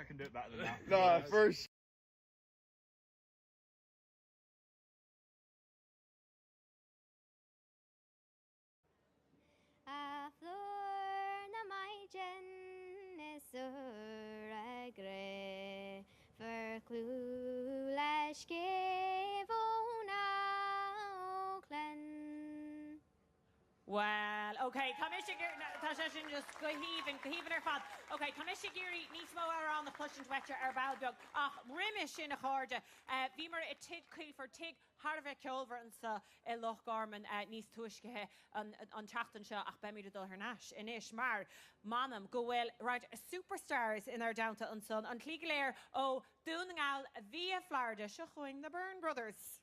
I can do it better than that. No, first. A flor na mai gen is sur a gre verclu leis gevona Oakland. Well, okay, Commissioner just go heaving ar fad. Okay, Commissioner Geary níos mó ar the flush and wetcher ar balbeag. Ach, riimiis sin a chorda. Bhí mar a tig for tig Harveh Ceolver and sa I Loch Garman níos tuiscethe an teachtan seo ach bemid a dul her nash inis mar manam go bhfuil right superstars in our downta an son an clígaléir ó dúnagáil via Florida seo chuing the Byrne Brothers.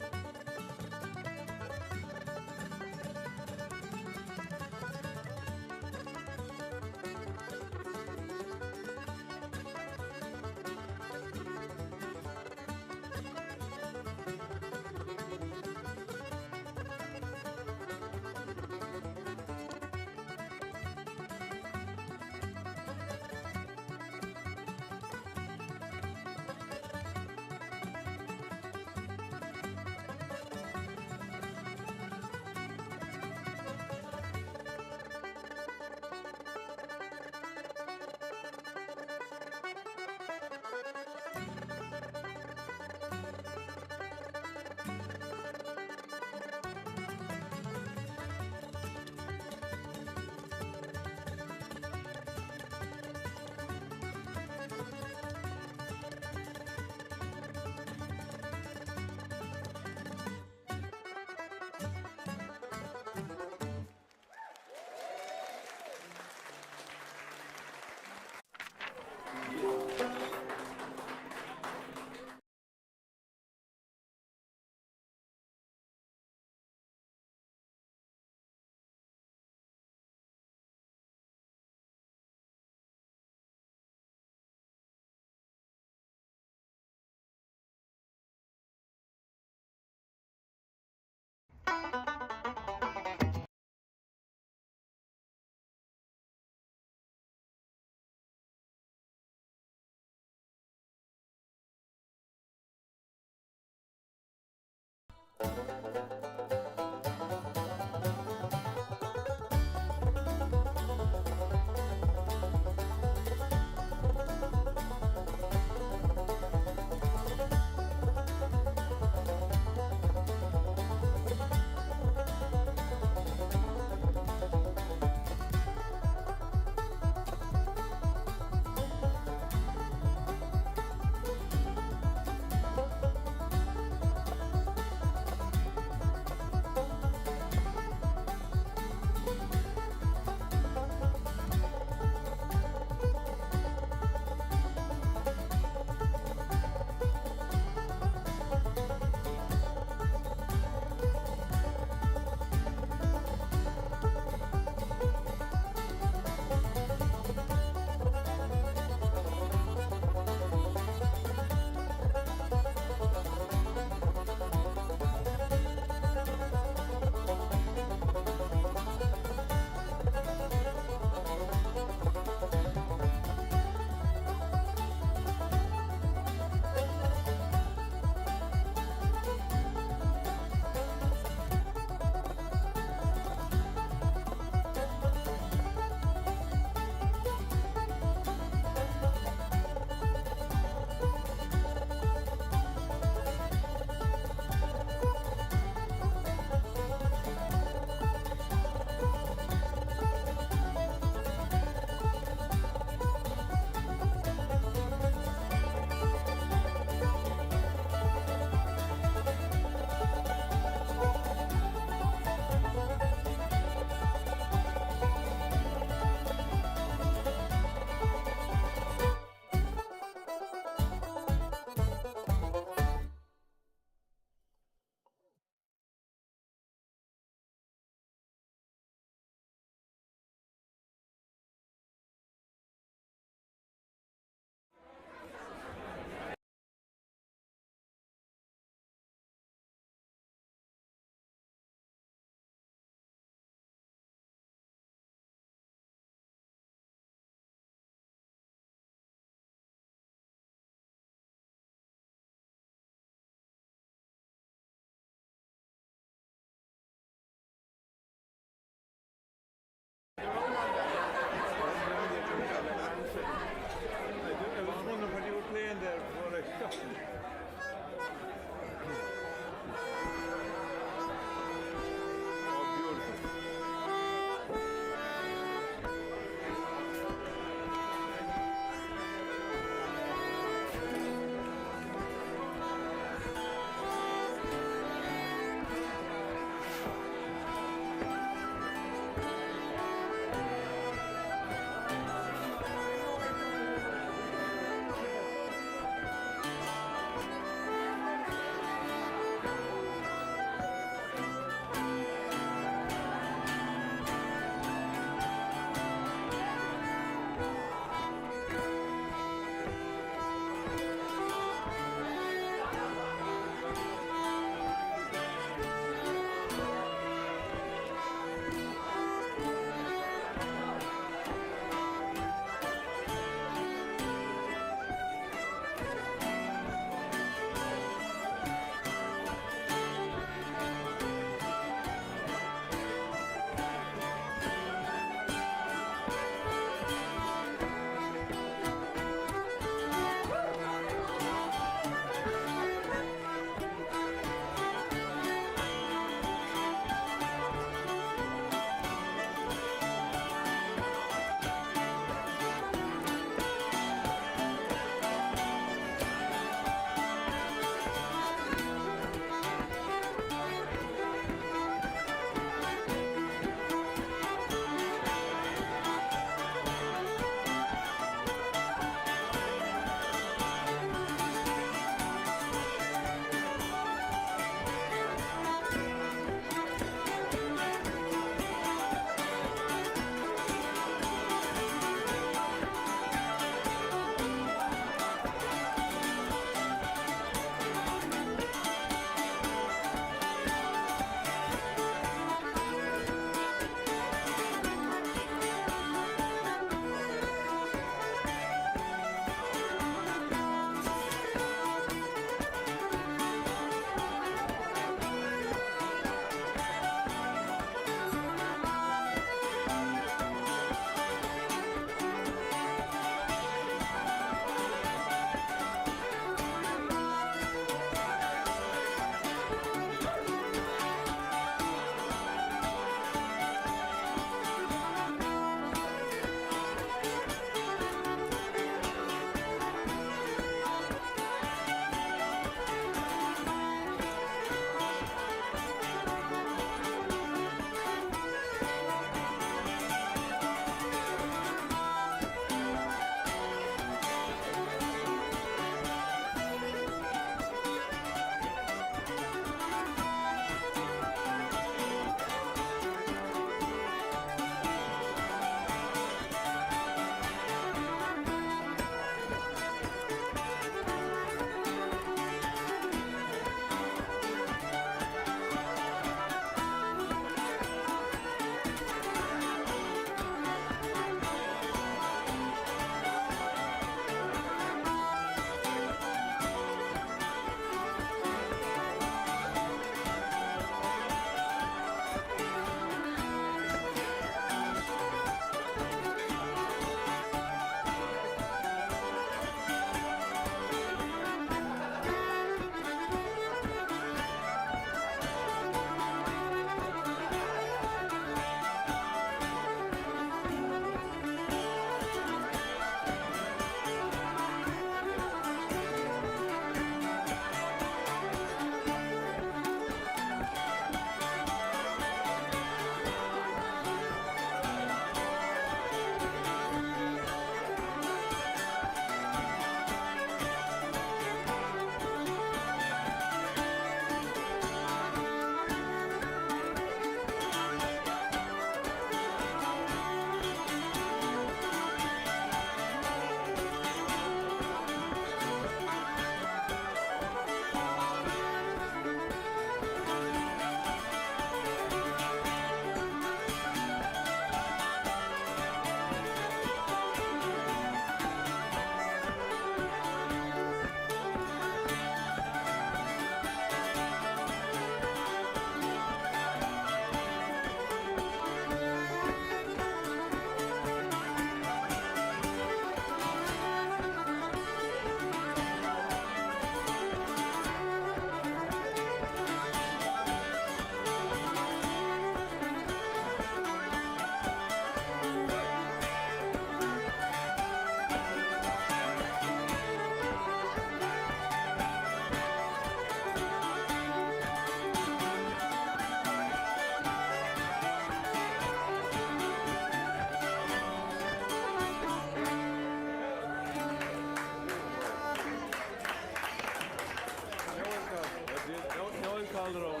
their own.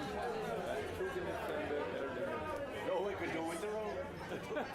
No, we could do with their own.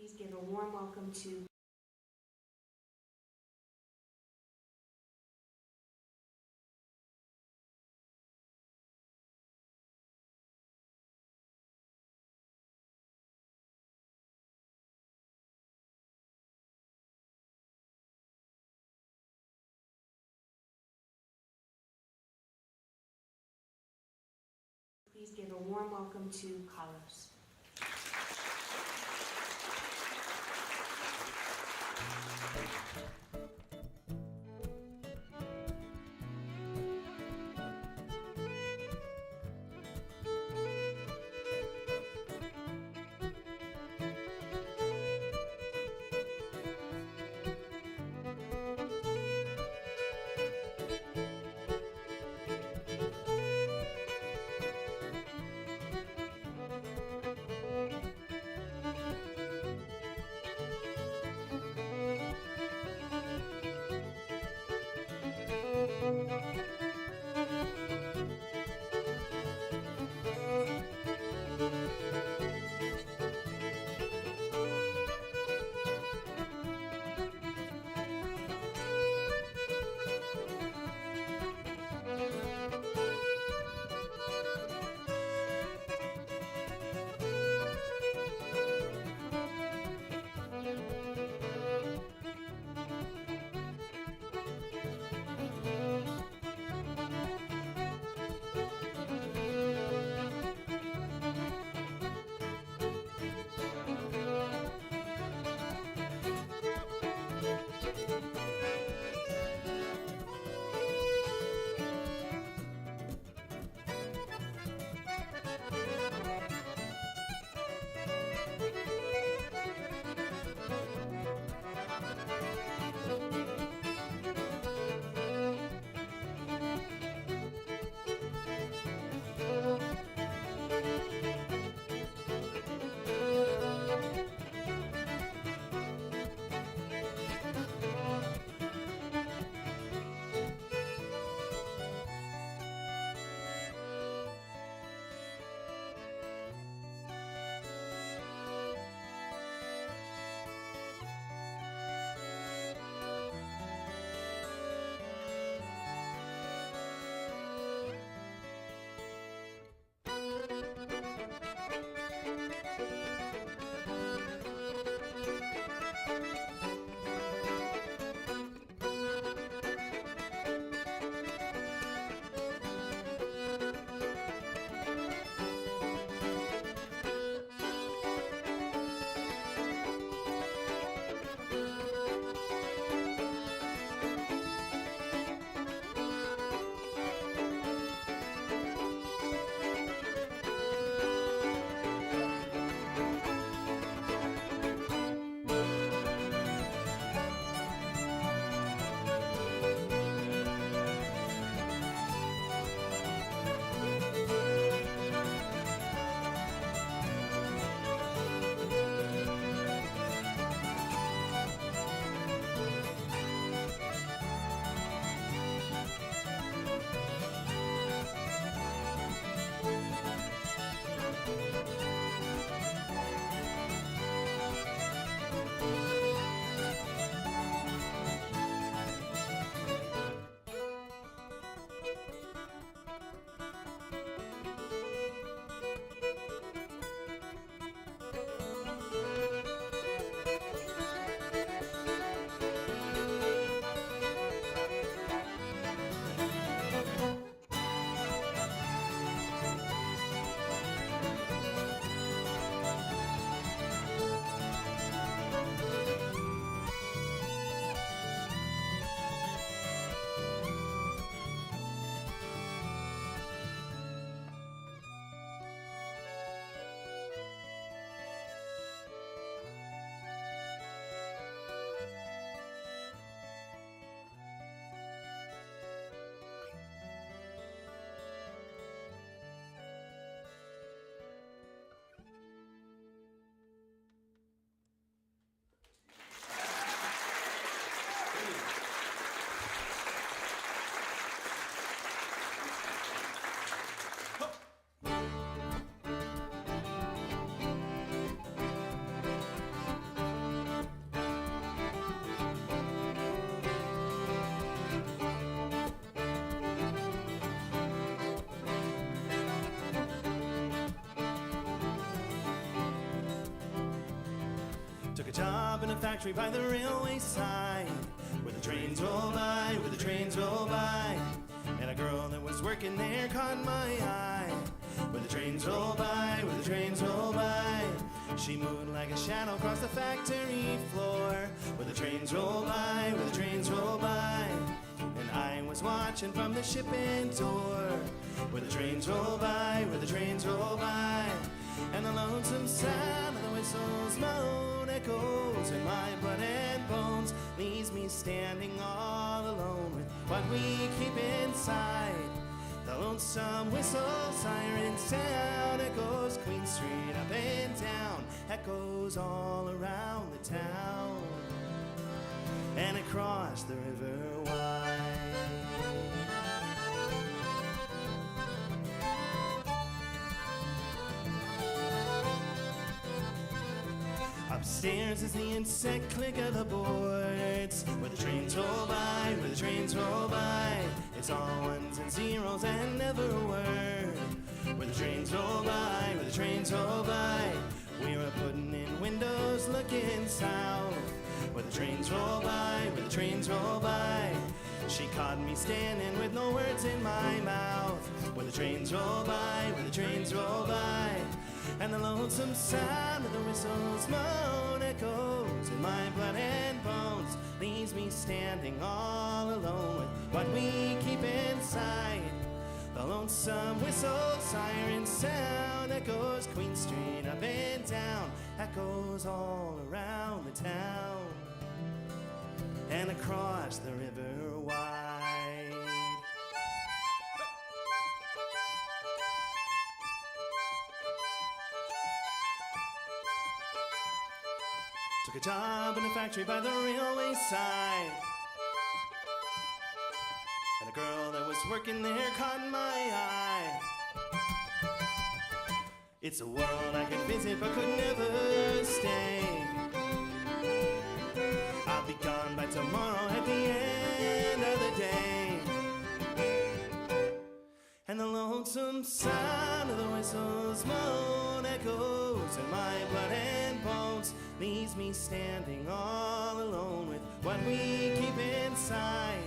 Please give a warm welcome to Please give a warm welcome to Carlos. factory by the railway side, where the trains roll by, where the trains roll by. And a girl that was working there caught my eye. Where the trains roll by, where the trains roll by. She moved like a shadow across the factory floor. Where the trains roll by, where the trains roll by. And I was watching from the shipping door. Where the trains roll by, where the trains roll by. And the lonesome sound of the whistle's moan echoes in my blood and bones, leaves me standing all alone with what we keep inside. The lonesome whistle siren sound echoes Queen Street up and down, echoes all around the town and across the river wide. Upstairs is the insect click of the boards, where the trains roll by, where the trains roll by. It's all ones and zeros and never a word. Where the trains roll by, where the trains roll by. We were putting in windows looking south. Where the trains roll by, where the trains roll by. She caught me standing with no words in my mouth. Where the trains roll by, where the trains roll by. And the lonesome sound of the whistle's moan echoes in my blood and bones, leaves me standing all alone with what we keep inside. The lonesome whistle siren sound echoes Queen Street up and down, echoes all around the town and across the river wide. Took a job in a factory by the railway side, and a girl that was working there caught my eye. It's a world I could visit but could never stay. I'll be gone by tomorrow at the end of the day. And the lonesome sound of the whistle's moan echoes in my blood and bones, leaves me standing all alone with what we keep inside.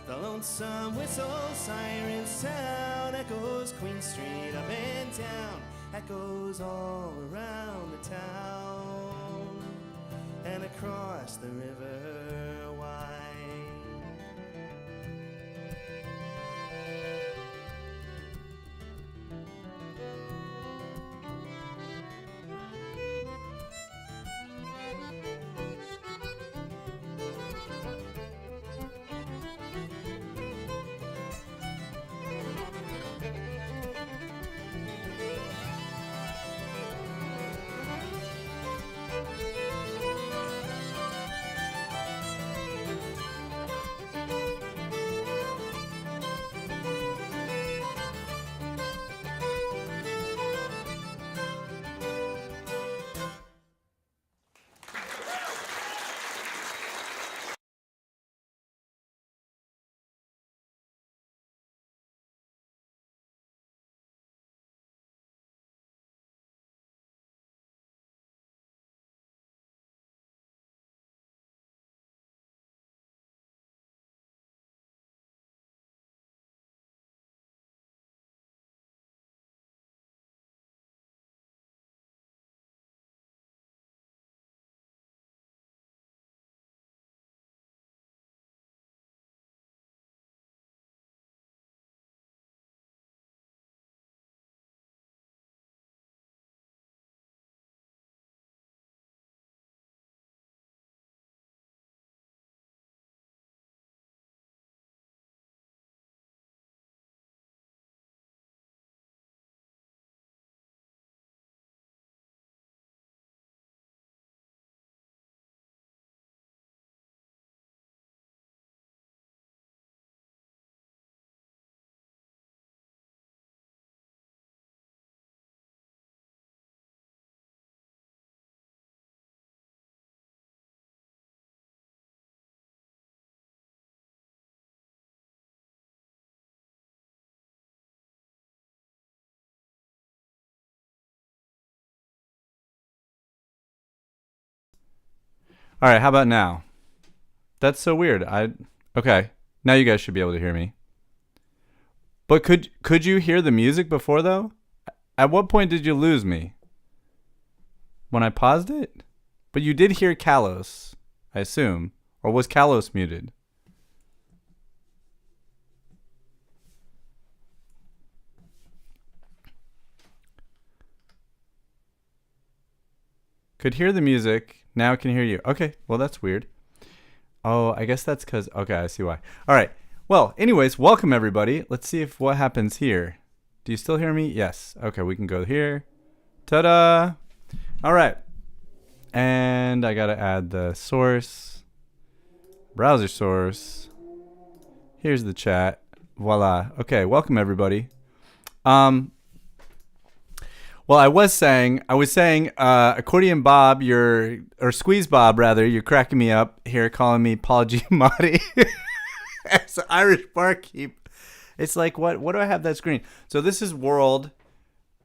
The lonesome whistle siren sound echoes Queen Street up and down, echoes all around the town and across the river wide. All right, how about now? That's so weird. Okay. Now you guys should be able to hear me. But could you hear the music before though? At what point did you lose me? When I paused it? But you did hear Kalos, I assume. Or was Kalos muted? Could hear the music. Now can hear you. Okay, well that's weird. Oh, I guess that's because... Okay, I see why. All right. Well, anyways, welcome everybody. Let's see if what happens here. Do you still hear me? Yes. Okay, we can go here. Ta-da! All right. And I got to add the source. Browser source. Here's the chat. Voila. Okay, welcome everybody. Well, I was saying, Accordion Bob, or Squeeze Bob rather, you're cracking me up here, calling me Paul Giamatti as an Irish barkeep. It's like, what do I have that screen? So this is World.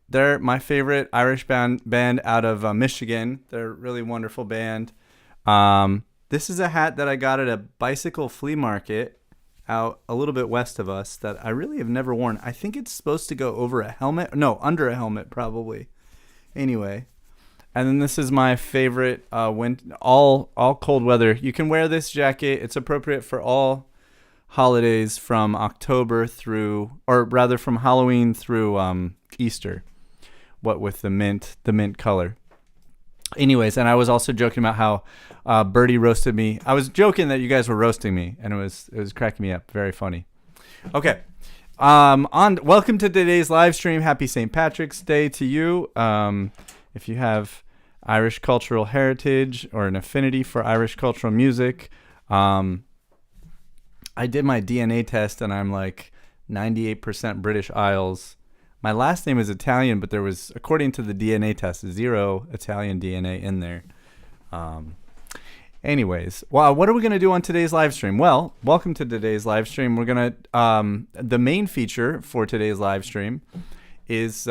They're my favorite Irish band out of Michigan. They're a really wonderful band. This is a hat that I got at a bicycle flea market out a little bit west of us that I really have never worn. I think it's supposed to go over a helmet. No, under a helmet probably. Anyway, and then this is my favorite all cold weather. You can wear this jacket. It's appropriate for all holidays from October through, or rather from Halloween through Easter. What with the mint color. Anyways, and I was also joking about how Birdie roasted me. I was joking that you guys were roasting me, and it was cracking me up. Very funny. Okay. Welcome to today's live stream. Happy St. Patrick's Day to you. If you have Irish cultural heritage or an affinity for Irish cultural music, I did my DNA test, and I'm like 98% British Isles. My last name is Italian, but there was, according to the DNA test, 0 Italian DNA in there. Anyways, wow, what are we going to do on today's live stream? Well, welcome to today's live stream. We're going to, the main feature for today's live stream is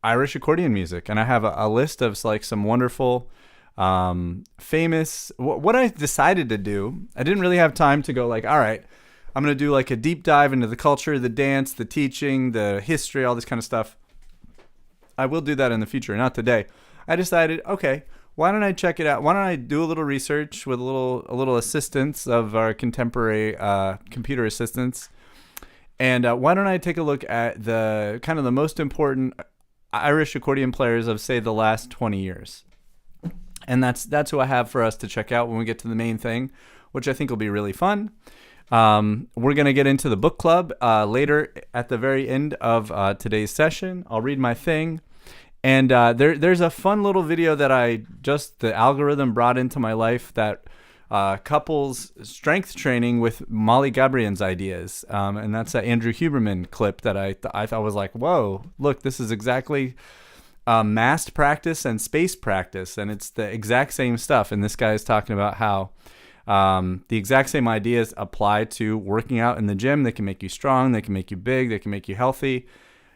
Irish accordion music. And I have a list of like some wonderful, famous, what I decided to do, I didn't really have time to go like, all right, I'm going to do like a deep dive into the culture, the dance, the teaching, the history, all this kind of stuff. I will do that in the future, not today. I decided, okay, why don't I check it out? Why don't I do a little research with a little assistance of our contemporary computer assistants? And why don't I take a look at the kind of the most important Irish accordion players of, say, the last 20 years. And that's who I have for us to check out when we get to the main thing, which I think will be really fun. We're going to get into the book club later at the very end of today's session. I'll read my thing. And there's a fun little video that the algorithm brought into my life that couples strength training with Molly Gebrian's ideas. And that's an Andrew Huberman clip that I thought was like, whoa, look, this is exactly massed practice and space practice. And it's the exact same stuff. And this guy is talking about how the exact same ideas apply to working out in the gym. They can make you strong. They can make you big. They can make you healthy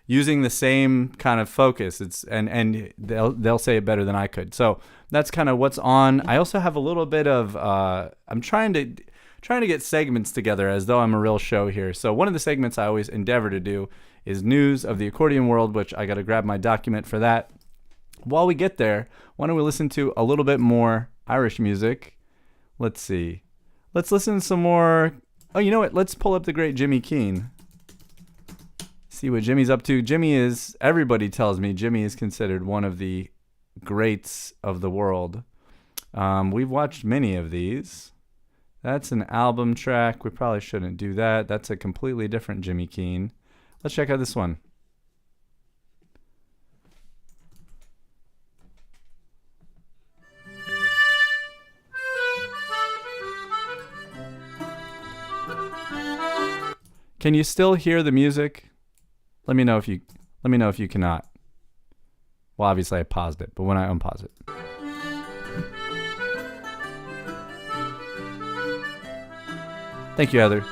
using the same kind of focus. And they'll say it better than I could. So that's kind of what's on. I also have a little bit of, I'm trying to get segments together as though I'm a real show here. So one of the segments I always endeavor to do is news of the accordion world, which I got to grab my document for that. While we get there, why don't we listen to a little bit more Irish music? Let's see. Let's listen to some more. Oh, you know what? Let's pull up the great Jimmy Keane. See what Jimmy's up to. Everybody tells me Jimmy is considered one of the greats of the world. We've watched many of these. That's an album track. We probably shouldn't do that. That's a completely different Jimmy Keane. Let's check out this one. Can you still hear the music? Let me know if you cannot. Well, obviously I paused it, but when I unpause it. Thank you, Heather.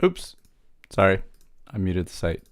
Oops. Sorry. I muted the site.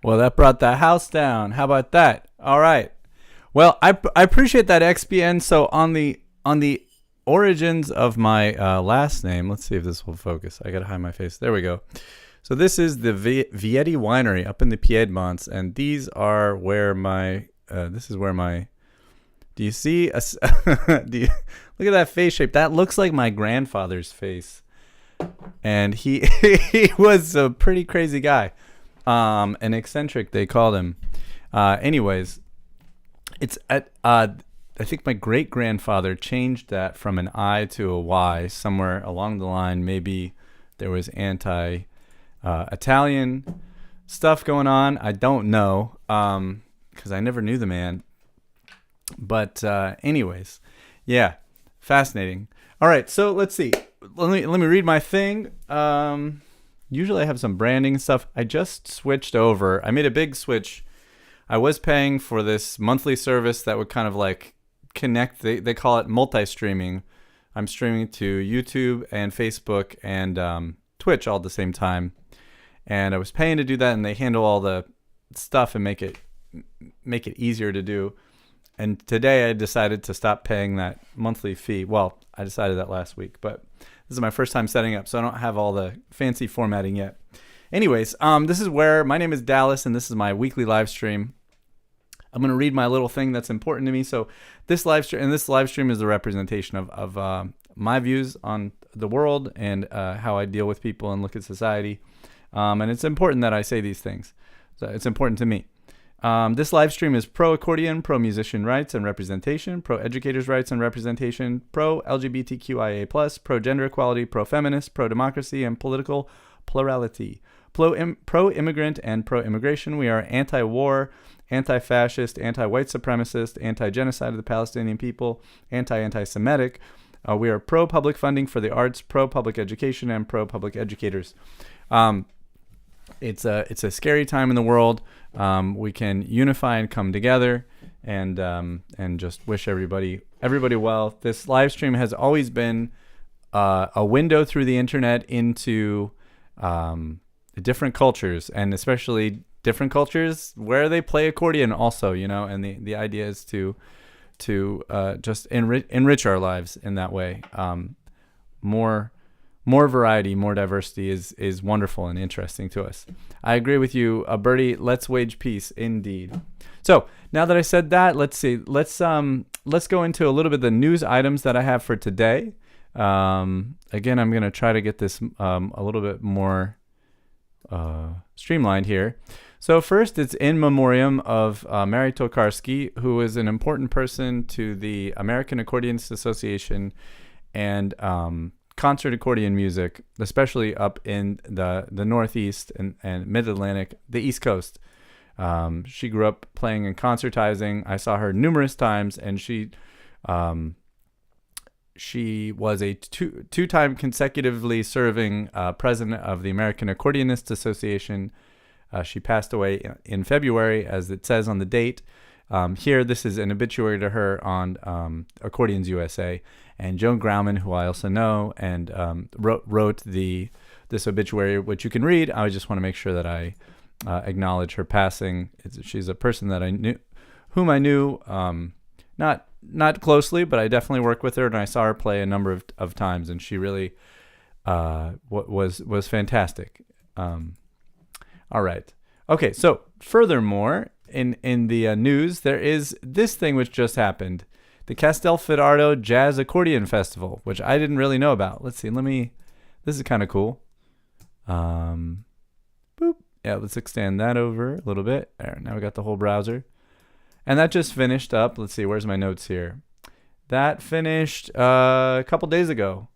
Well, that brought the house down. How about that? All right. Well, I appreciate that, XBN. So on the origins of my last name, let's see if this will focus. I gotta hide my face. There we go. So this is the Vietti Winery up in the Piedmonts, and these are where my this is where my. Do you see? Look at that face shape. That looks like my grandfather's face, and he he was a pretty crazy guy. An eccentric, they called him. Anyways, it's at, I think my great grandfather changed that from an I to a Y somewhere along the line. Maybe there was Italian stuff going on. I don't know, because I never knew the man. But anyways, yeah, fascinating. All right, so let's see. Let me read my thing. Usually I have some branding stuff. I just switched over. I made a big switch. I was paying for this monthly service that would kind of like connect. They call it multi-streaming. I'm streaming to YouTube and Facebook and Twitch all at the same time. And I was paying to do that, and they handle all the stuff and make it easier to do. And today I decided to stop paying that monthly fee. Well, I decided that last week, but this is my first time setting up, so I don't have all the fancy formatting yet. Anyways, this is where my name is Dallas, and this is my weekly live stream. I'm going to read my little thing that's important to me. So this live stream is the representation of my views on the world and how I deal with people and look at society. And it's important that I say these things. So it's important to me. This live stream is pro-accordion, pro-musician rights and representation, pro-educators' rights and representation, pro-LGBTQIA+, pro-gender equality, pro-feminist, pro-democracy, and political plurality, pro-immigrant and pro-immigration. We are anti-war, anti-fascist, anti-white supremacist, anti-genocide of the Palestinian people, anti-Semitic. We are pro-public funding for the arts, pro-public education, and pro-public educators. It's a scary time in the world. We can unify and come together, and just wish everybody well. This live stream has always been a window through the internet into different cultures, and especially different cultures where they play accordion also, and the idea is to just enrich our lives in that way. More more variety, more diversity is wonderful and interesting to us. I agree with you, Bertie. Let's wage peace, indeed. So now that I said that, let's see. Let's go into a little bit of the news items that I have for today. Again, I'm going to try to get this a little bit more streamlined here. So first, it's in memoriam of Mary Tokarski, who is an important person to the American Accordionists Association and concert accordion music, especially up in the Northeast and Mid-Atlantic, the East Coast. She grew up playing and concertizing. I saw her numerous times, and she was a two-time consecutively serving president of the American Accordionists Association. She passed away in February, as it says on the date. Here, this is an obituary to her on Accordions USA. And Joan Grauman, who I also know, and wrote this obituary, which you can read. I just want to make sure that I acknowledge her passing. She's a person that whom I knew, not closely, but I definitely worked with her, and I saw her play a number of times, and she really was fantastic. All right. Okay, so furthermore, in the news, there is this thing which just happened. The Castelfidardo Jazz Accordion Festival, which I didn't really know about. Let's see. This is kind of cool. Boop. Yeah, let's extend that over a little bit. There, now we got the whole browser. And that just finished up. Let's see. Where's my notes here? That finished a couple days ago.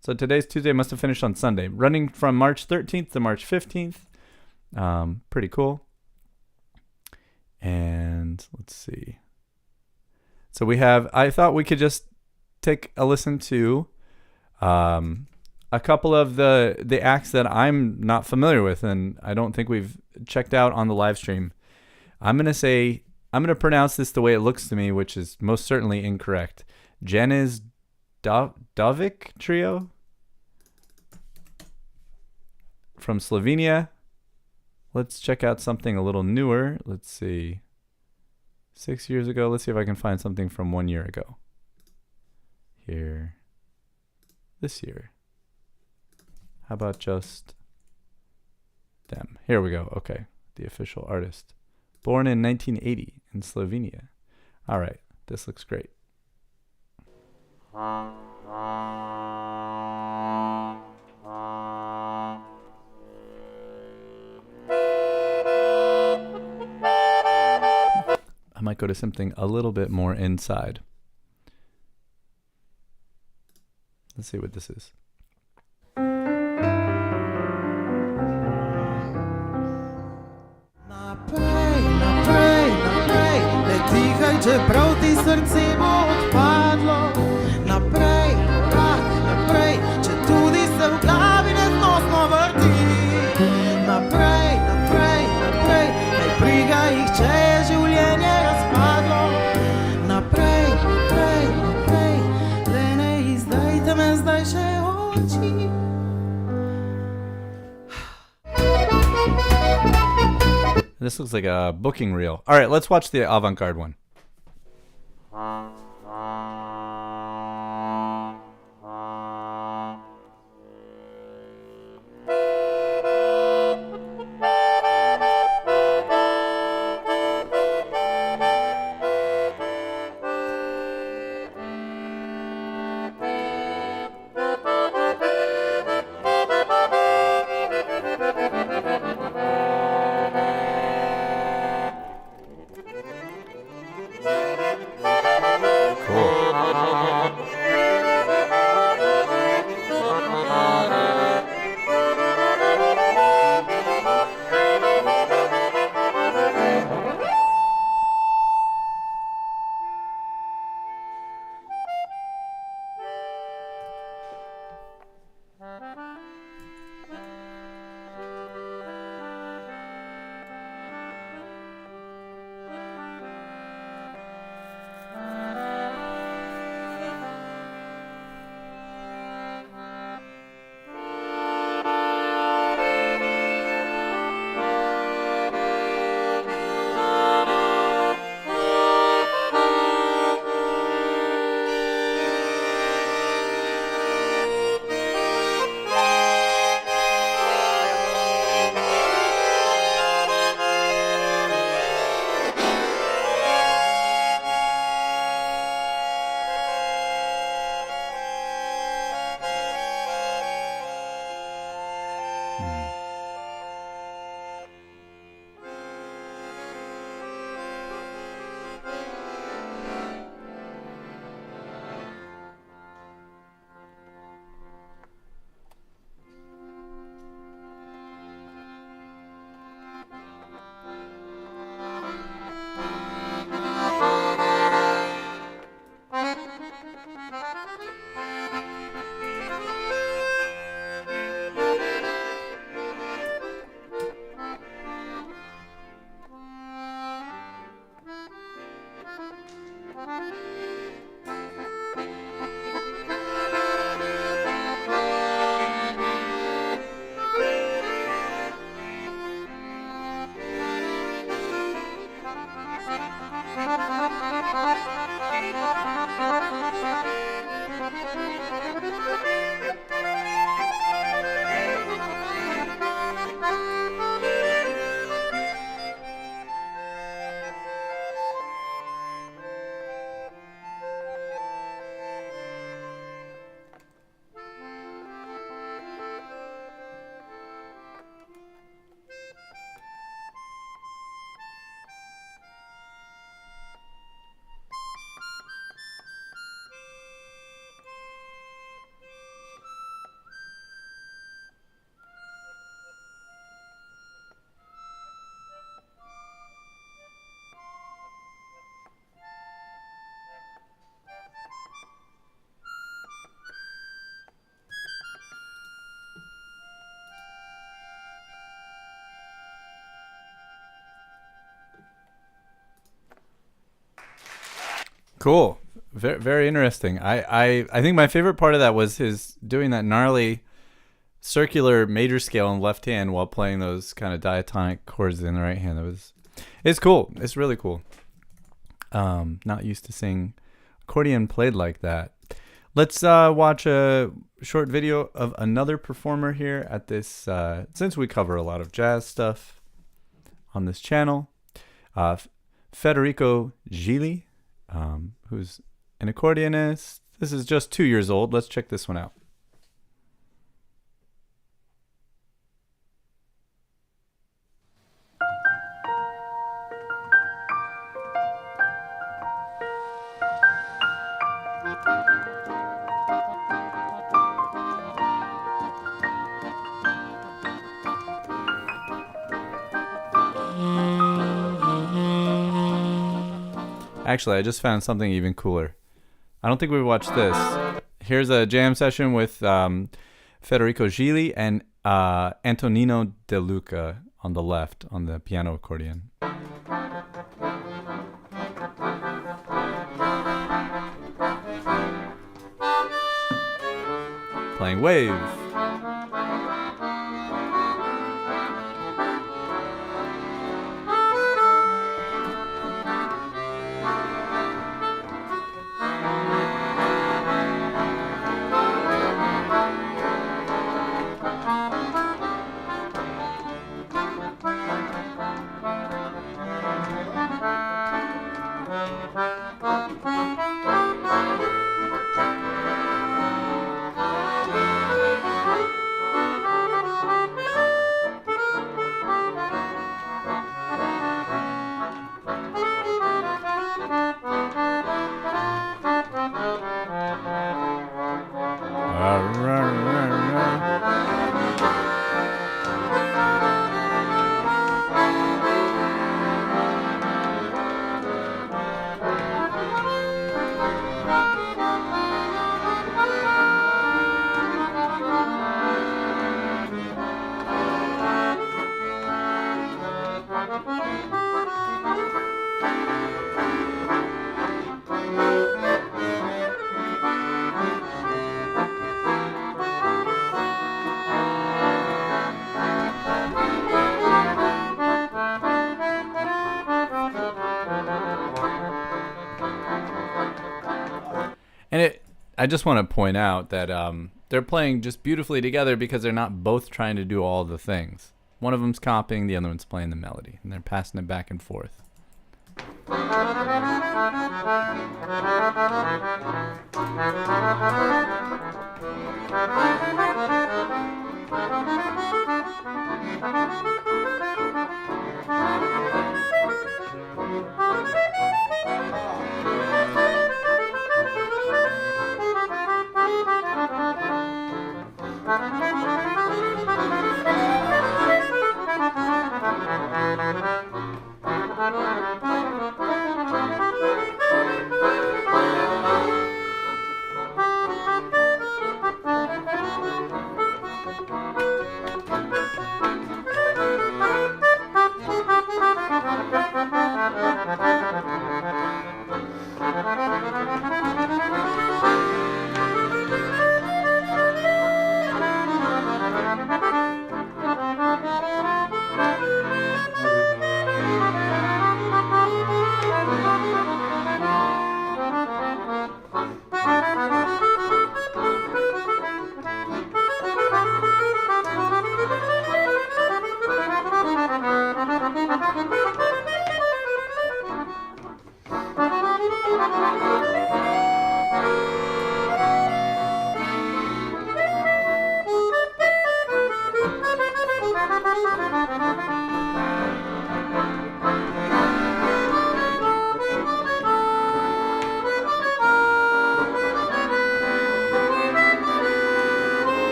So today's Tuesday. Must have finished on Sunday. Running from March 13th to March 15th. Pretty cool. And let's see. So I thought we could just take a listen to a couple of the acts that I'm not familiar with, and I don't think we've checked out on the live stream. I'm going to pronounce this the way it looks to me, which is most certainly incorrect. Janis Dovic Trio from Slovenia. Let's check out something a little newer. Let's see. 6 years ago. Let's see if I can find something from 1 year ago. Here. This year. How about just them? Here we go. Okay. The official artist. Born in 1980 in Slovenia. All right. This looks great. I might go to something a little bit more inside. Let's see what this is. Čeprav ti srce bo odpadlo, naprej, korak naprej, če tudi se v glavi neznosno vrti. Naprej, naprej, naprej, naj briga jih, če je življenje razpadlo. Naprej, naprej, naprej, le ne izdajte me zdaj še oči. This looks like a booking reel. All right, let's watch the avant-garde one. Cool. Very, very interesting. I think my favorite part of that was his doing that gnarly circular major scale in left hand while playing those kind of diatonic chords in the right hand. It's cool. It's really cool. Not used to seeing accordion played like that. Let's watch a short video of another performer here at this, since we cover a lot of jazz stuff on this channel. Federico Gili, who's an accordionist. This is just 2 years old. Let's check this one out. Actually, I just found something even cooler. I don't think we've watched this. Here's a jam session with Federico Gili and Antonino De Luca on the left on the piano accordion. Playing Wave. And I just want to point out that they're playing just beautifully together because they're not both trying to do all the things. One of them's copying, the other one's playing the melody, and they're passing it back and forth.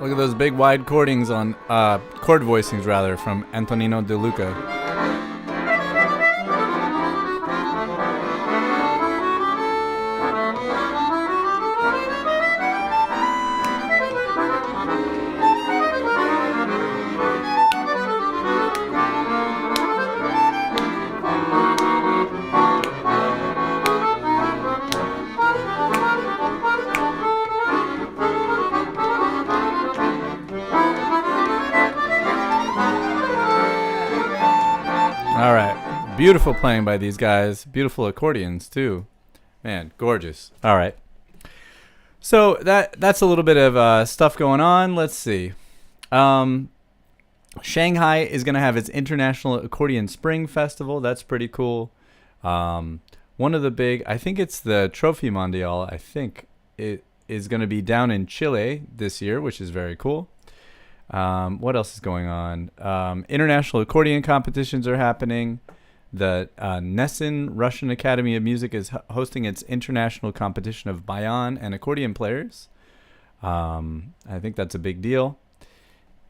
Look at those big wide chordings on chord voicings rather from Antonino De Luca. All right. Beautiful playing by these guys. Beautiful accordions, too. Man, gorgeous. All right. So that's a little bit of stuff going on. Let's see. Shanghai is going to have its International Accordion Spring Festival. That's pretty cool. One of the big, I think it's the Trophy Mondial. I think it is going to be down in Chile this year, which is very cool. What else is going on? International accordion competitions are happening. The Nessun Russian Academy of Music is hosting its international competition of bayan and accordion players. I think that's a big deal.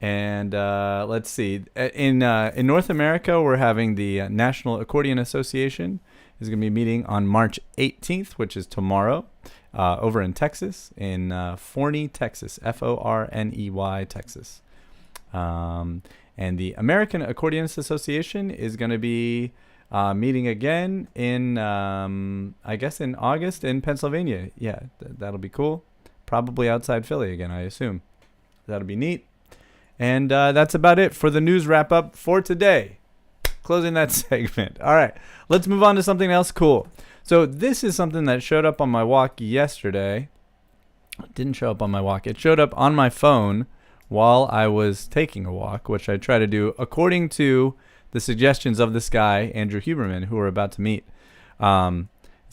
And let's see. In North America, we're having the National Accordion Association is going to be meeting on March 18th, which is tomorrow, over in Texas, in Forney, Texas, Forney, Texas. And the American Accordionists Association is going to be meeting again in, I guess, in August in Pennsylvania. Yeah, that'll be cool. Probably outside Philly again, I assume. That'll be neat. And that's about it for the news wrap-up for today. Closing that segment. All right, let's move on to something else cool. So this is something that showed up on my walk yesterday. It didn't show up on my walk. It showed up on my phone while I was taking a walk, which I try to do according to the suggestions of this guy, Andrew Huberman, who we're about to meet. So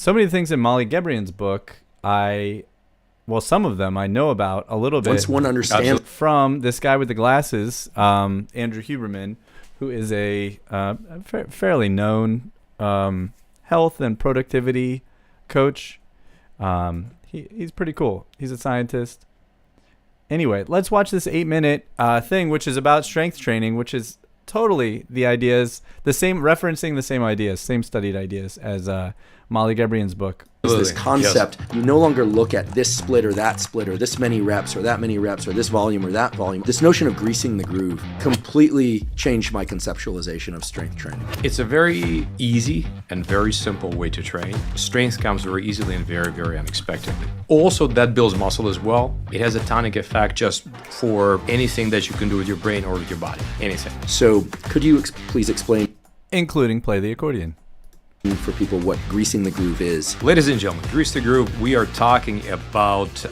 many things in Molly Gebrian's book, some of them I know about a little bit. Once one understands from this guy with the glasses, Andrew Huberman, who is a fairly known health and productivity coach. He's pretty cool. He's a scientist. Anyway, let's watch this 8-minute thing, which is about strength training, which is totally the ideas, referencing the same ideas, same studied ideas as Molly Gebrian's book. This concept, you no longer look at this split or that split or this many reps or that many reps or this volume or that volume. This notion of greasing the groove completely changed my conceptualization of strength training. It's a very easy and very simple way to train. Strength comes very easily and very, very unexpectedly. Also, that builds muscle as well. It has a tonic effect just for anything that you can do with your brain or with your body, anything. So could you please explain, including play the accordion, for people what greasing the groove is? Ladies and gentlemen, grease the groove, we are talking about...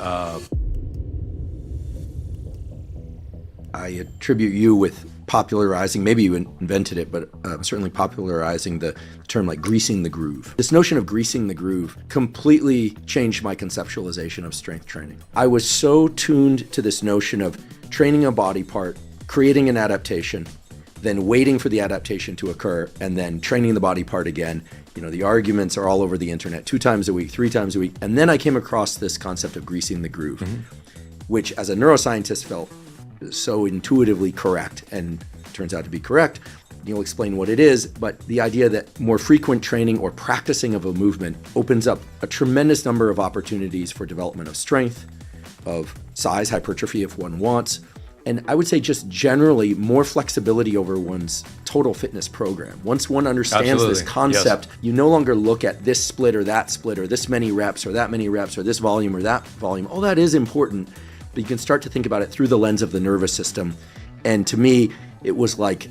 I attribute you with popularizing, maybe you invented it, but certainly popularizing the term like greasing the groove. This notion of greasing the groove completely changed my conceptualization of strength training. I was so tuned to this notion of training a body part, creating an adaptation, then waiting for the adaptation to occur, and then training the body part again. You know, the arguments are all over the internet, 2 times a week, 3 times a week. And then I came across this concept of greasing the groove, which as a neuroscientist felt so intuitively correct, and turns out to be correct. You'll explain what it is, but the idea that more frequent training or practicing of a movement opens up a tremendous number of opportunities for development of strength, of size, hypertrophy if one wants, and I would say just generally more flexibility over one's total fitness program. Once one understands this concept, you no longer look at this split or this many reps or that many reps or this volume or that volume. All that is important, but you can start to think about it through the lens of the nervous system. And to me, it was like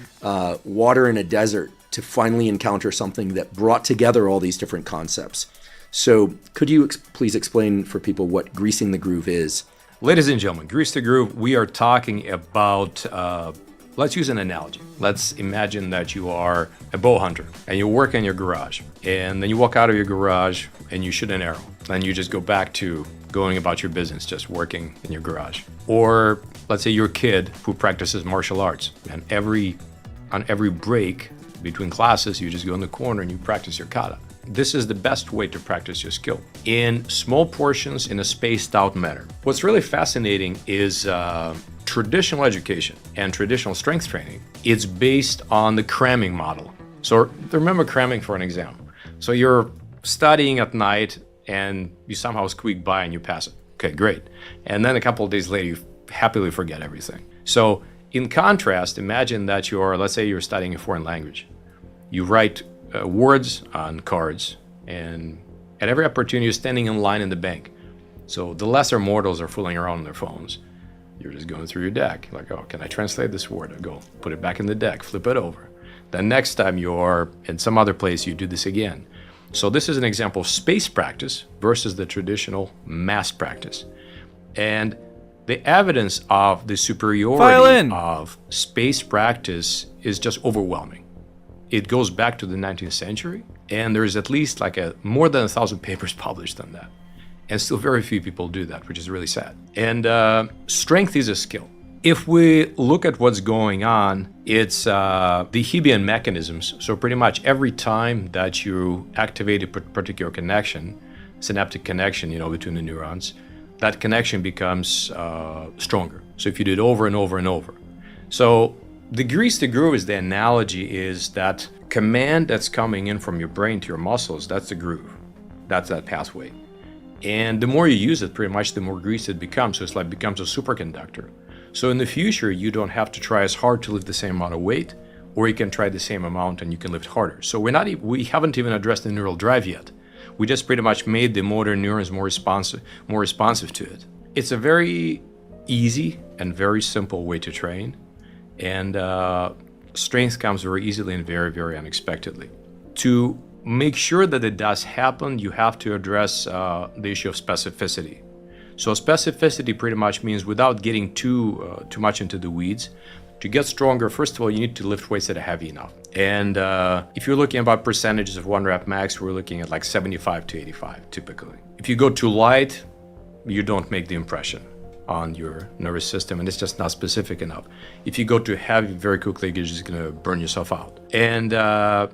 water in a desert to finally encounter something that brought together all these different concepts. So could you please explain for people what greasing the groove is? Ladies and gentlemen, grease the groove, we are talking about let's use an analogy. Let's imagine that you are a bow hunter and you work in your garage, and then you walk out of your garage and you shoot an arrow, and you just go back to going about your business, just working in your garage. Or let's say you're a kid who practices martial arts, and on every break between classes, you just go in the corner and you practice your kata. This is the best way to practice your skill in small portions in a spaced out manner. What's really fascinating is traditional education and traditional strength training. It's based on the cramming model. So remember cramming for an exam. So you're studying at night and you somehow squeak by and you pass it. Okay, great. And then a couple of days later, you happily forget everything. So in contrast, imagine that let's say you're studying a foreign language. You write words on cards, and at every opportunity you're standing in line in the bank. So the lesser mortals are fooling around on their phones. You're just going through your deck, like, oh, can I translate this word? I go, put it back in the deck, flip it over. Then next time you're in some other place, you do this again. So this is an example of space practice versus the traditional mass practice. And the evidence of the superiority of space practice is just overwhelming. It goes back to the 19th century, and there's at least more than 1,000 papers published on that. And still very few people do that, which is really sad. And strength is a skill. If we look at what's going on, it's the Hebbian mechanisms. So pretty much every time that you activate a particular connection, synaptic connection, between the neurons, that connection becomes stronger. So if you do it over and over and over. So the grease the groove is the analogy is that command that's coming in from your brain to your muscles, that's the groove. That's that pathway. And the more you use it, pretty much the more greased it becomes. So it's like becomes a superconductor. So in the future, you don't have to try as hard to lift the same amount of weight, or you can try the same amount and you can lift harder. So we haven't even addressed the neural drive yet. We just pretty much made the motor neurons more responsive to it. It's a very easy and very simple way to train. And strength comes very easily and very, very unexpectedly. To make sure that it does happen, you have to address the issue of specificity. So specificity pretty much means, without getting too much into the weeds, to get stronger, first of all, you need to lift weights that are heavy enough. And if you're looking about percentages of 1 rep max, we're looking at like 75 to 85 typically. If you go too light, you don't make the impression on your nervous system, and it's just not specific enough. If you go too heavy, very quickly you're just going to burn yourself out. And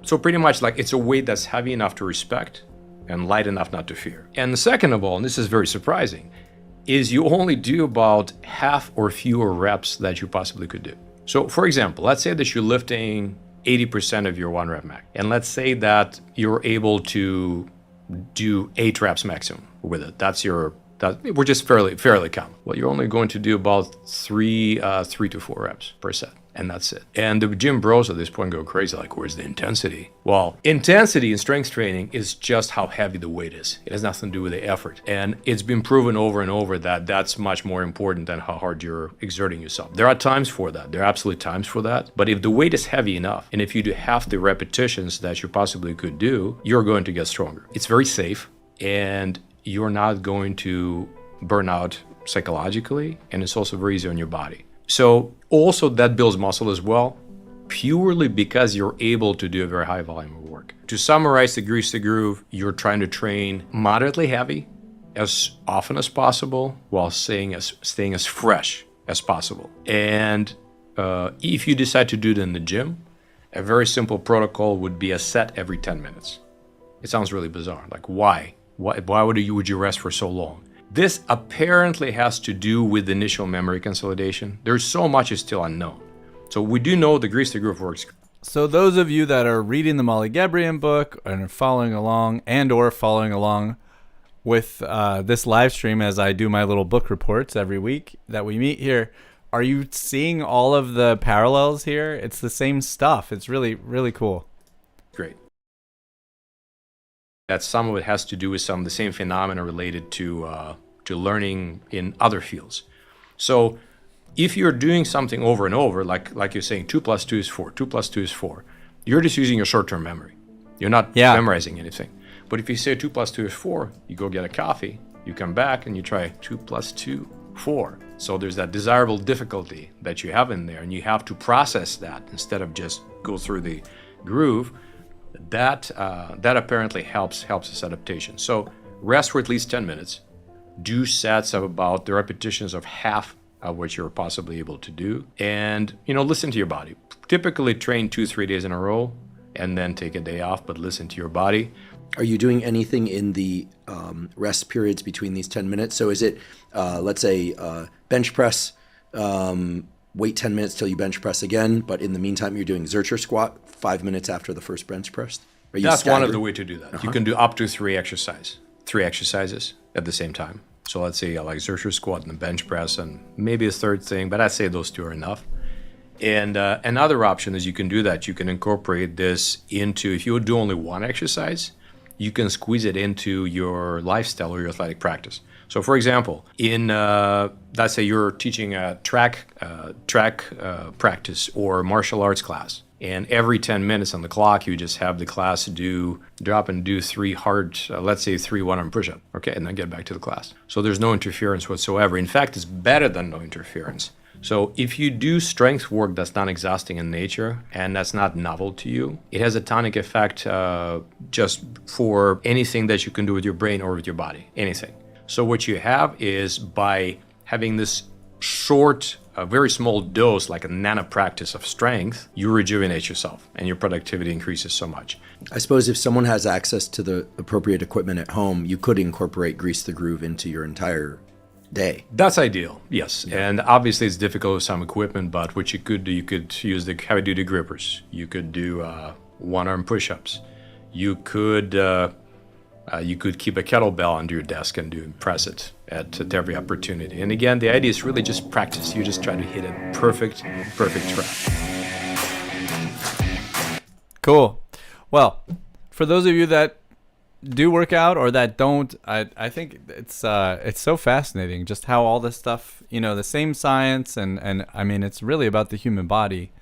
so pretty much it's a weight that's heavy enough to respect and light enough not to fear. And second of all, and this is very surprising, is you only do about half or fewer reps that you possibly could do. So for example, let's say that you're lifting 80% of your 1 rep max, and let's say that you're able to do 8 reps maximum with it. We're just fairly common. Well, you're only going to do about 3 to 4 reps per set, and that's it. And the gym bros at this point go crazy, like, where's the intensity? Well, intensity in strength training is just how heavy the weight is. It has nothing to do with the effort. And it's been proven over and over that that's much more important than how hard you're exerting yourself. There are times for that. There are absolutely times for that. But if the weight is heavy enough, and if you do half the repetitions that you possibly could do, you're going to get stronger. It's very safe, and you're not going to burn out psychologically, and it's also very easy on your body. So also that builds muscle as well, purely because you're able to do a very high volume of work. To summarize the grease the groove, you're trying to train moderately heavy as often as possible while staying as fresh as possible. And if you decide to do it in the gym, a very simple protocol would be a set every 10 minutes. It sounds really bizarre. Like, why? Why would you rest for so long? This apparently has to do with initial memory consolidation. There's so much is still unknown. So we do know the grease the groove works. So those of you that are reading the Molly Gebrian book and are following along with this live stream as I do my little book reports every week that we meet here, are you seeing all of the parallels here? It's the same stuff. It's really, really cool. Great. That some of it has to do with some of the same phenomena related to learning in other fields. So if you're doing something over and over, like you're saying 2 + 2 is 4, 2 + 2 is 4, you're just using your short-term memory. You're not memorizing anything. But if you say 2 + 2 is 4, you go get a coffee, you come back and you try 2 + 2, 4. So there's that desirable difficulty that you have in there, and you have to process that instead of just go through the groove. That apparently helps this adaptation. So rest for at least 10 minutes. Do sets of about the repetitions of half of what you're possibly able to do, and listen to your body. Typically train 2-3 days in a row, and then take a day off. But listen to your body. Are you doing anything in the rest periods between these 10 minutes? So is it, let's say, bench press, wait 10 minutes till you bench press again, but in the meantime you're doing Zercher squat 5 minutes after the first bench press? That's one of the way to do that. You can do up to 3 exercises at the same time. So let's say like Zercher squat and the bench press and maybe a third thing, but I'd say those 2 are enough. And another option is you can do that. You can incorporate this into, if you do only one exercise, you can squeeze it into your lifestyle or your athletic practice. So for example, let's say you're teaching a track practice or martial arts class, and every 10 minutes on the clock, you just have the class drop and do 3 hard, let's say 3 one-arm push-up, okay, and then get back to the class. So there's no interference whatsoever. In fact, it's better than no interference. So if you do strength work that's not exhausting in nature and that's not novel to you, it has a tonic effect just for anything that you can do with your brain or with your body, anything. So what you have is, by having this short, very small dose, like a nano practice of strength, you rejuvenate yourself and your productivity increases so much. I suppose if someone has access to the appropriate equipment at home, you could incorporate Grease the Groove into your entire day. That's ideal, yes. Yeah. And obviously it's difficult with some equipment, but what you could do, you could use the heavy-duty grippers. You could do one-arm push-ups. You could keep a kettlebell under your desk and press it at every opportunity. And again, the idea is really just practice. You just try to hit a perfect track. Cool. Well, for those of you that do work out or that don't, I think it's so fascinating just how all this stuff, the same science and I mean, it's really about the human body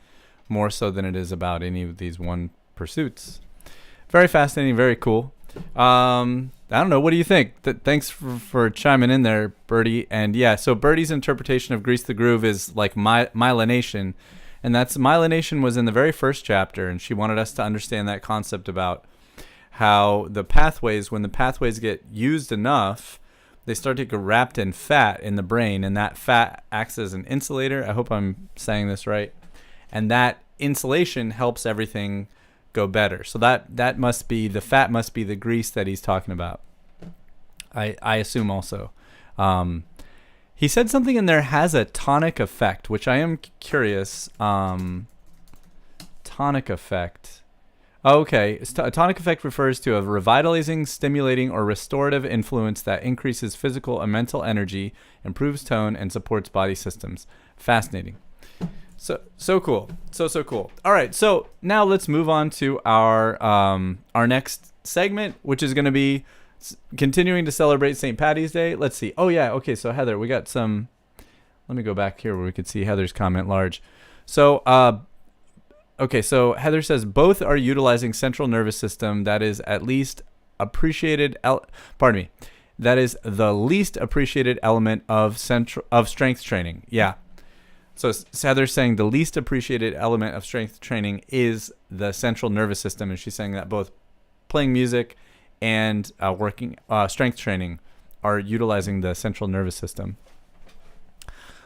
more so than it is about any of these one pursuits. Very fascinating, very cool. I don't know, what do you think? Thanks for chiming in there, Birdie. And yeah, so Birdie's interpretation of Grease the Groove is like myelination, and myelination was in the very first chapter, and she wanted us to understand that concept about how when the pathways get used enough, they start to get wrapped in fat in the brain, and that fat acts as an insulator. I hope I'm saying this right. And that insulation helps everything go better. So that must be, the fat must be the grease that he's talking about. I assume also. He said something in there has a tonic effect, which I am curious. Tonic effect. Okay, a tonic effect refers to a revitalizing, stimulating, or restorative influence that increases physical and mental energy, improves tone, and supports body systems. Fascinating. So cool. So cool. All right, so now let's move on to our next segment, which is going to be continuing to celebrate St. Paddy's Day. Let's see. Oh yeah. Okay. So Heather, we got some. Let me go back here where we could see Heather's comment large. So okay, so Heather says both are utilizing central nervous system that is at least appreciated. That is the least appreciated element of strength training. Yeah. So Heather's saying the least appreciated element of strength training is the central nervous system, and she's saying that both playing music and working strength training are utilizing the central nervous system.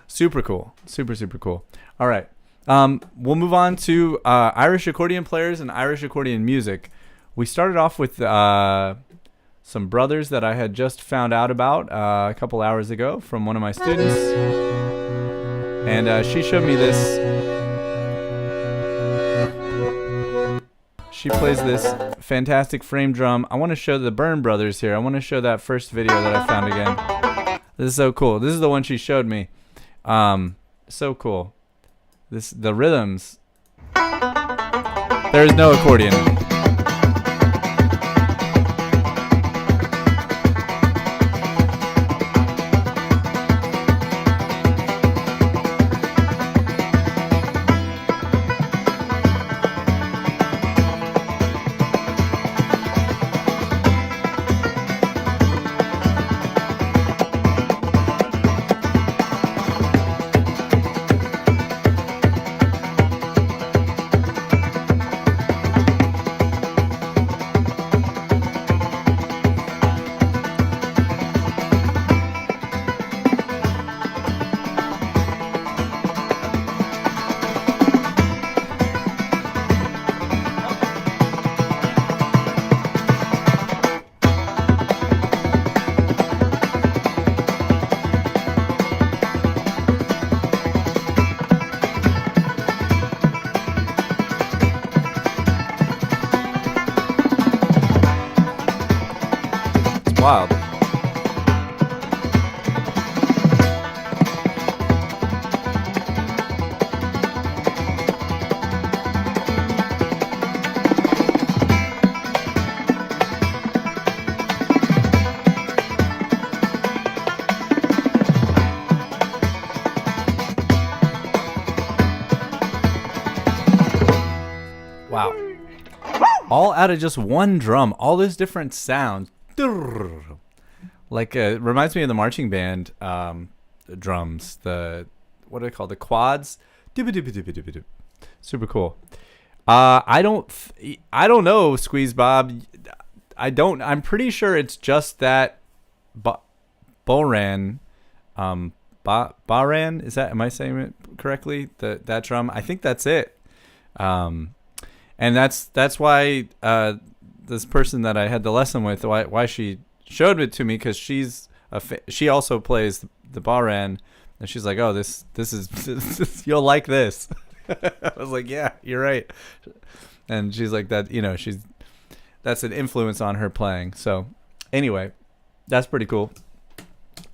Super cool. Super cool. All right. We'll move on to Irish accordion players and Irish accordion music. We started off with some brothers that I had just found out about a couple hours ago from one of my students. And she showed me this. She plays this fantastic frame drum. I want to show the Byrne brothers here. I want to show that first video that I found again. This is so cool. This is the one she showed me. So cool. The rhythms. There is no accordion. wild. Wow. All out of just one drum. All those different sounds. Like, it reminds me of the marching band drums. What do they call the quads? Super cool. I don't know, Squeeze Bob. I'm pretty sure it's just that Boran. Baran, am I saying it correctly? That drum. I think that's it. And that's why this person that I had the lesson with, why she showed it to me, because she also plays the Baran, and she's like, oh, this is you'll like this. I was like, yeah, you're right. And she's like, that, that's an influence on her playing. So anyway, that's pretty cool.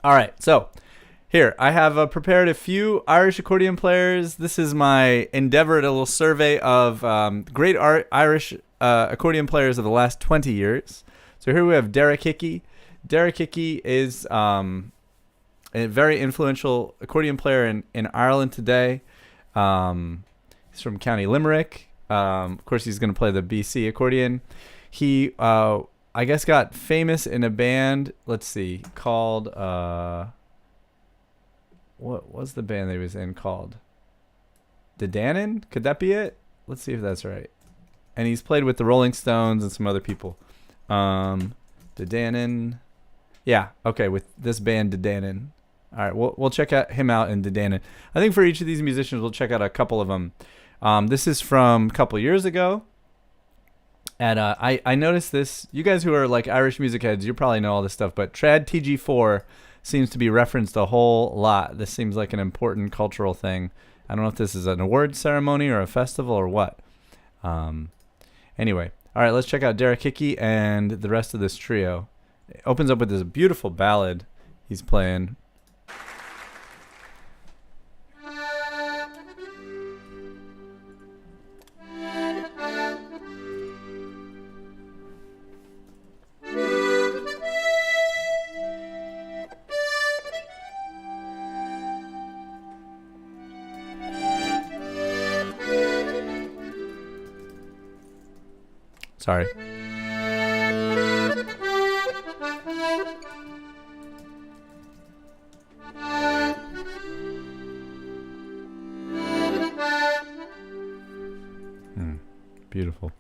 All right, so here I have prepared a few Irish accordion players. This is my endeavor at a little survey of great Irish accordion players of the last 20 years. So here we have Derek Hickey. Derek Hickey is a very influential accordion player in Ireland today. He's from County Limerick. Of course, he's going to play the BC accordion. He, I guess, got famous in a band, let's see, called... what was the band that he was in called? Danann? Could that be it? Let's see if that's right. And he's played with the Rolling Stones and some other people. Danann. Yeah, okay, with this band Danann. All right, we'll check him out in Danann. I think for each of these musicians, we'll check out a couple of them. This is from a couple years ago. And I noticed this. You guys who are like Irish music heads, you probably know all this stuff. But Trad TG4 seems to be referenced a whole lot. This seems like an important cultural thing. I don't know if this is an award ceremony or a festival or what. Anyway, all right, let's check out Derek Hickey and the rest of this trio. It opens up with this beautiful ballad he's playing. Sorry. Beautiful.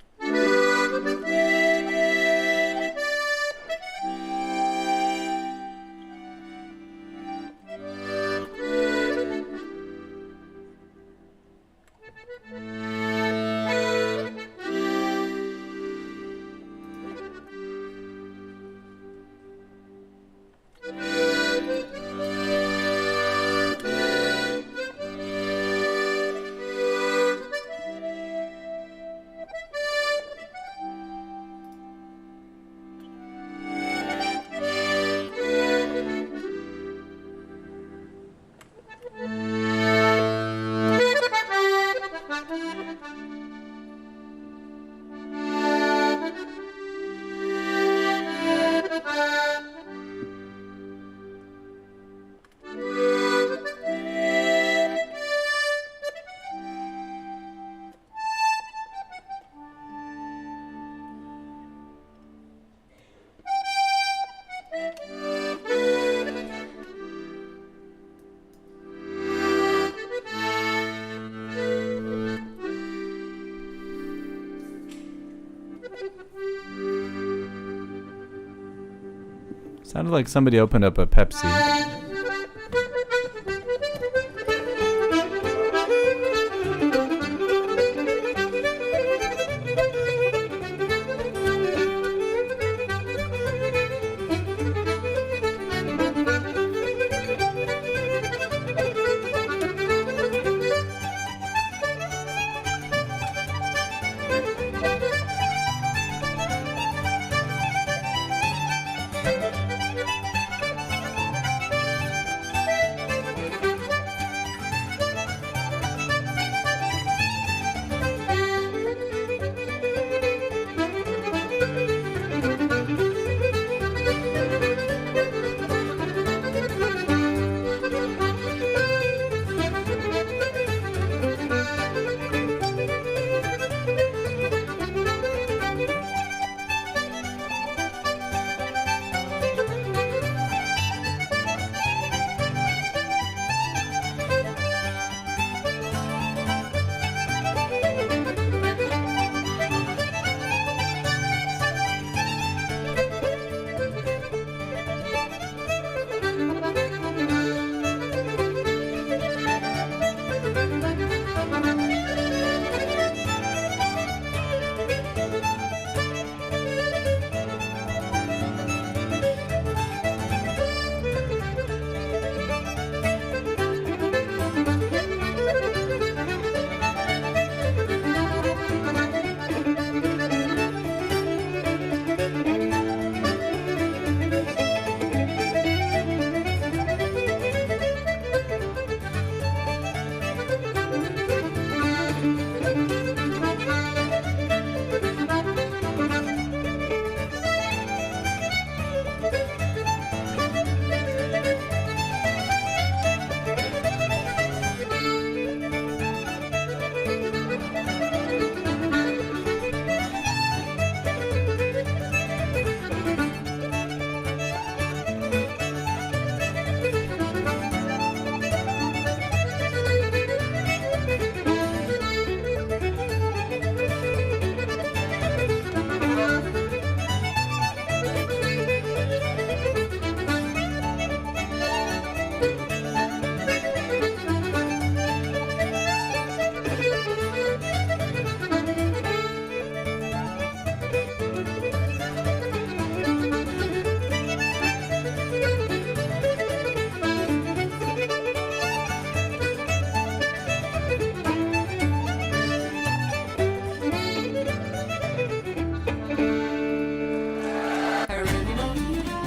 Sounded like somebody opened up a Pepsi.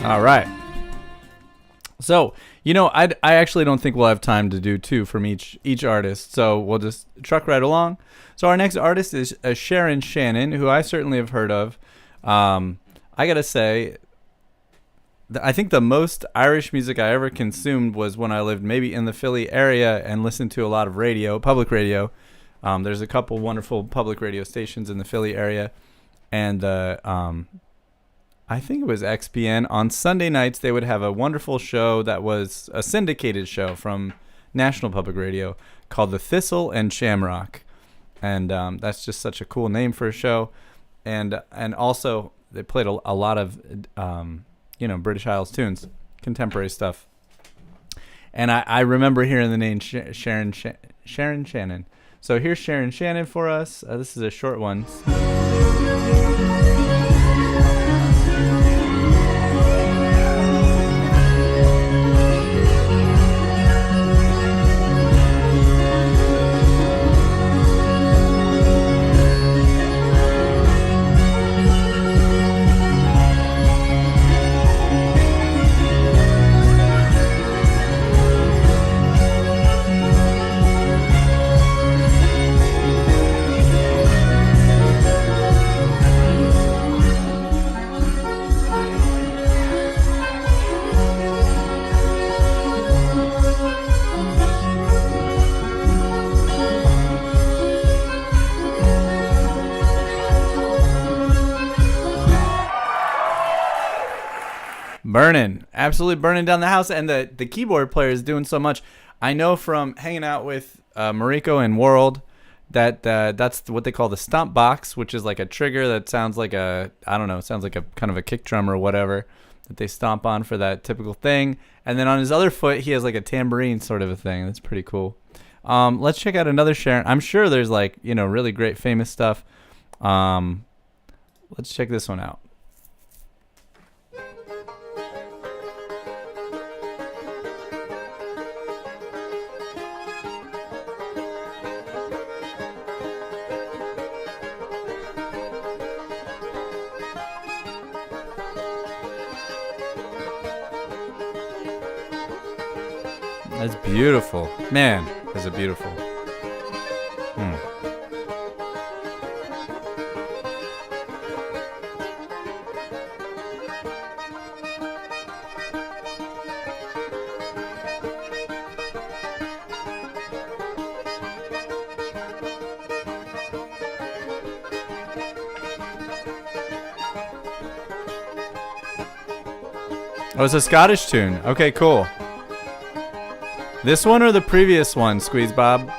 All right. So, I actually don't think we'll have time to do two from each artist, so we'll just truck right along. So our next artist is Sharon Shannon, who I certainly have heard of. I gotta say, I think the most Irish music I ever consumed was when I lived maybe in the Philly area and listened to a lot of public radio. There's a couple wonderful public radio stations in the Philly area, and I think it was XPN. On Sunday nights, they would have a wonderful show that was a syndicated show from National Public Radio called The Thistle and Shamrock. And that's just such a cool name for a show. And also, they played a lot of, British Isles tunes, contemporary stuff. And I remember hearing the name Sharon Shannon. So here's Sharon Shannon for us. This is a short one. Absolutely burning down the house, and the keyboard player is doing so much. I know from hanging out with Mariko and World that that's what they call the stomp box, which is like a trigger that sounds like sounds like a kind of a kick drum or whatever that they stomp on for that typical thing. And then on his other foot, he has like a tambourine sort of a thing. That's pretty cool. Let's check out another Sharon. I'm sure there's really great famous stuff. Let's check this one out. That's beautiful. Man, that's a beautiful. Oh, it's a Scottish tune. Okay, cool. This one or the previous one, Squeeze Bob?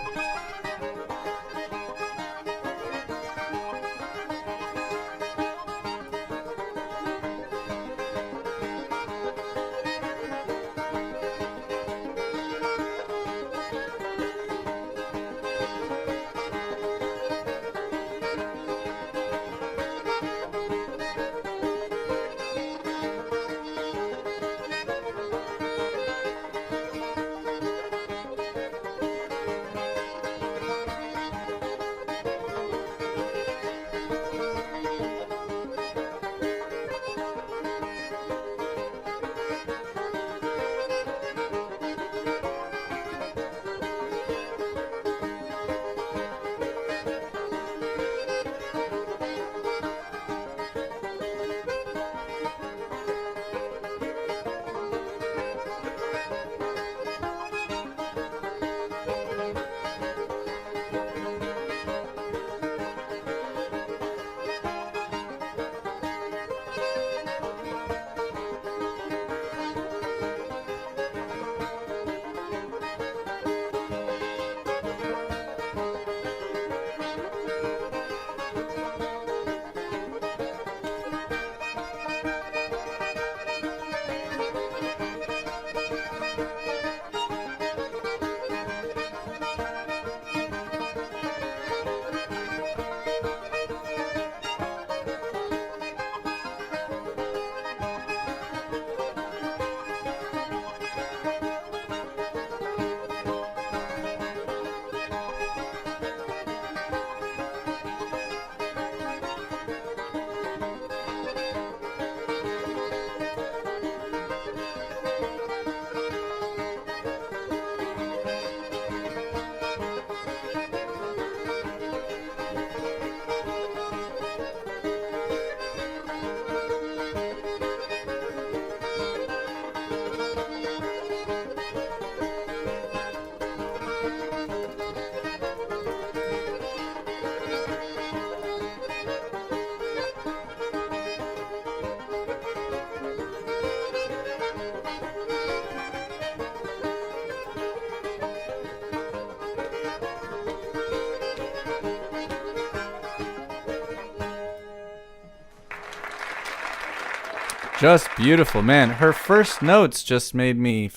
Just beautiful, man. Her first notes just made me,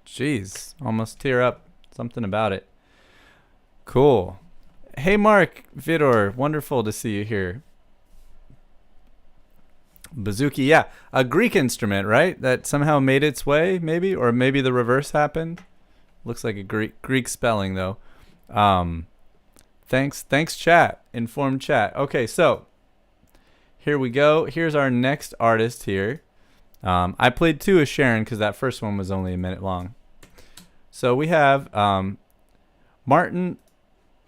jeez, almost tear up. Something about it. Cool. Hey, Mark, Vidor, wonderful to see you here. Bouzouki, yeah, a Greek instrument, right? That somehow made its way, maybe, or maybe the reverse happened. Looks like a Greek spelling though. Thanks, chat. Informed chat. Okay, so here we go. Here's our next artist here. I played two of Sharon because that first one was only a minute long. So we have Martin.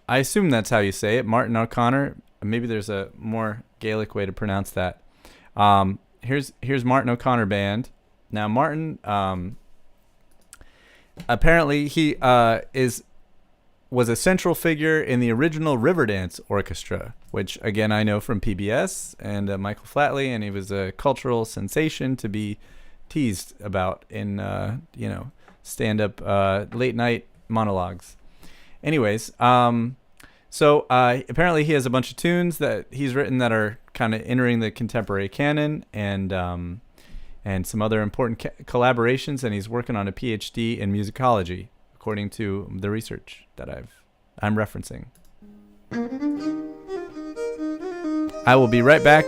I assume that's how you say it, Martin O'Connor. Maybe there's a more Gaelic way to pronounce that. Here's Martin O'Connor Band. Now Martin, apparently he was a central figure in the original Riverdance Orchestra, which again I know from PBS and Michael Flatley, and he was a cultural sensation to be teased about in stand-up late night monologues. Anyways, so apparently he has a bunch of tunes that he's written that are kind of entering the contemporary canon, and some other important collaborations, and he's working on a PhD in musicology, according to the research that I'm referencing. I will be right back.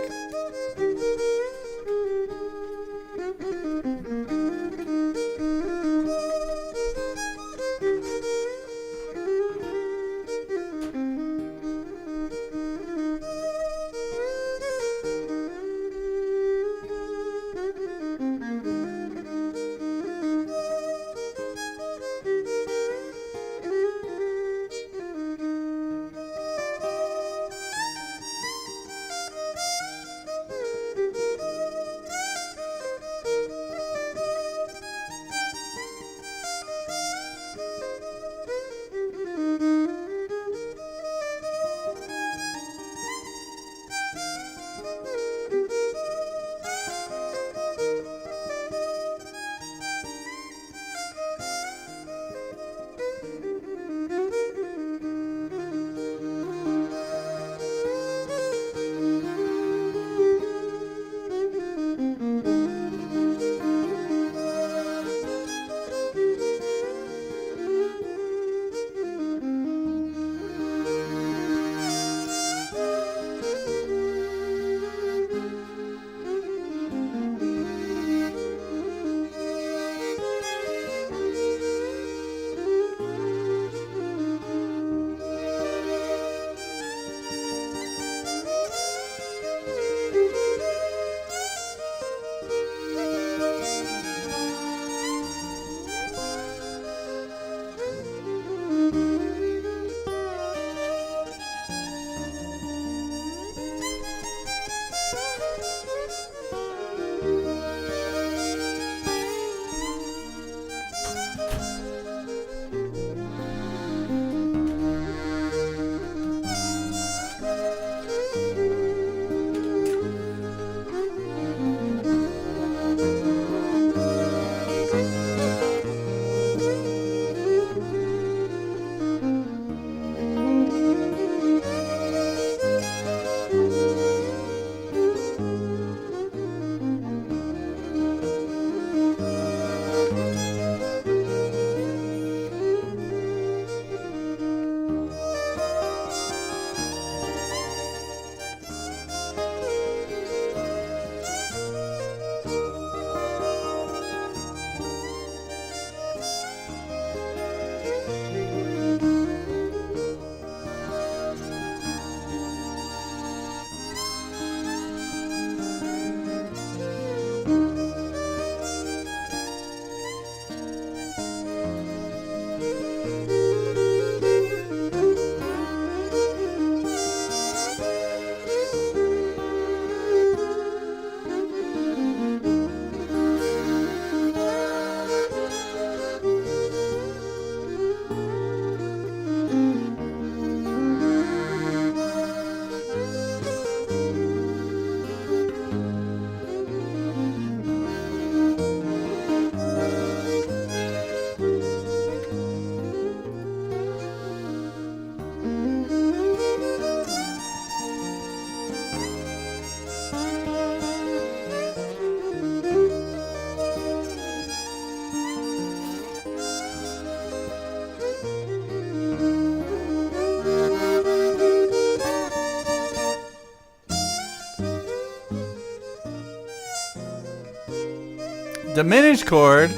Diminished chord.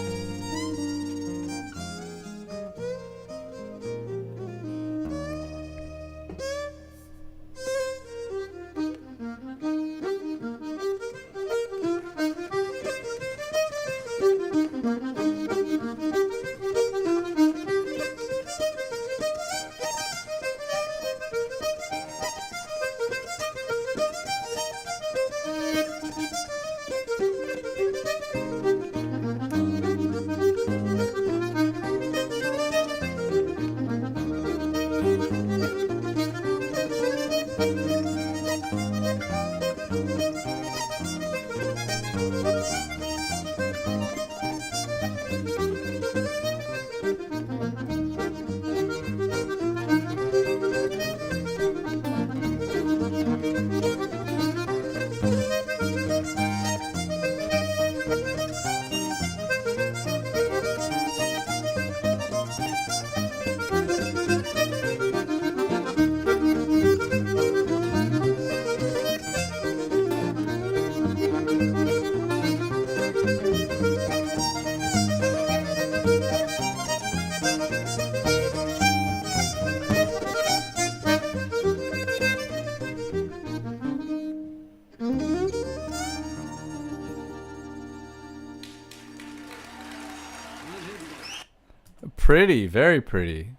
Pretty, very pretty.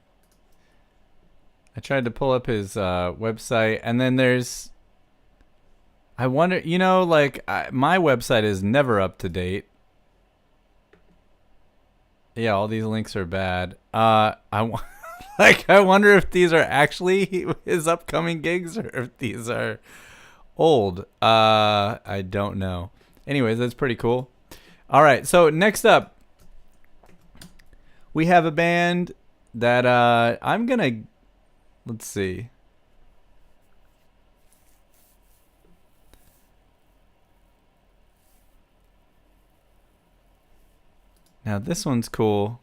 I tried to pull up his website, and then there's... I wonder, you know, like, my website is never up to date. Yeah, all these links are bad. I wonder if these are actually his upcoming gigs or if these are old. I don't know. Anyways, that's pretty cool. All right, so next up, we have a band that I'm gonna, let's see. Now this one's cool.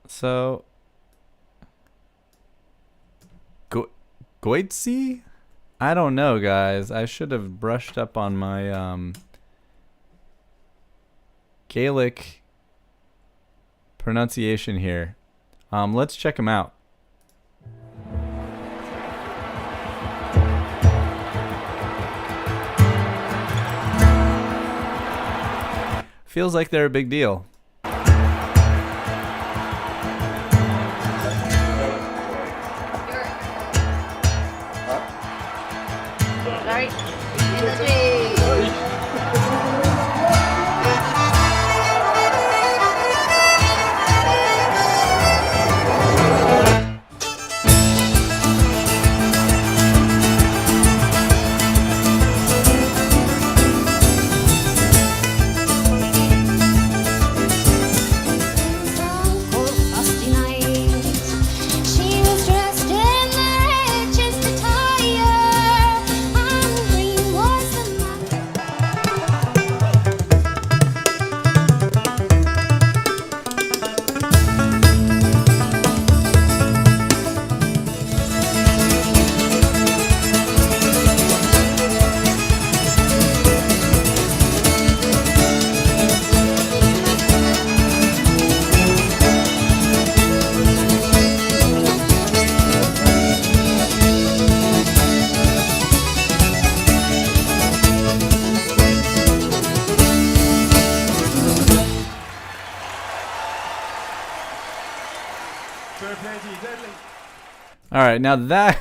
So, Goitse? I don't know, guys. I should have brushed up on my Gaelic pronunciation here. Let's check them out. Feels like they're a big deal. All right, now that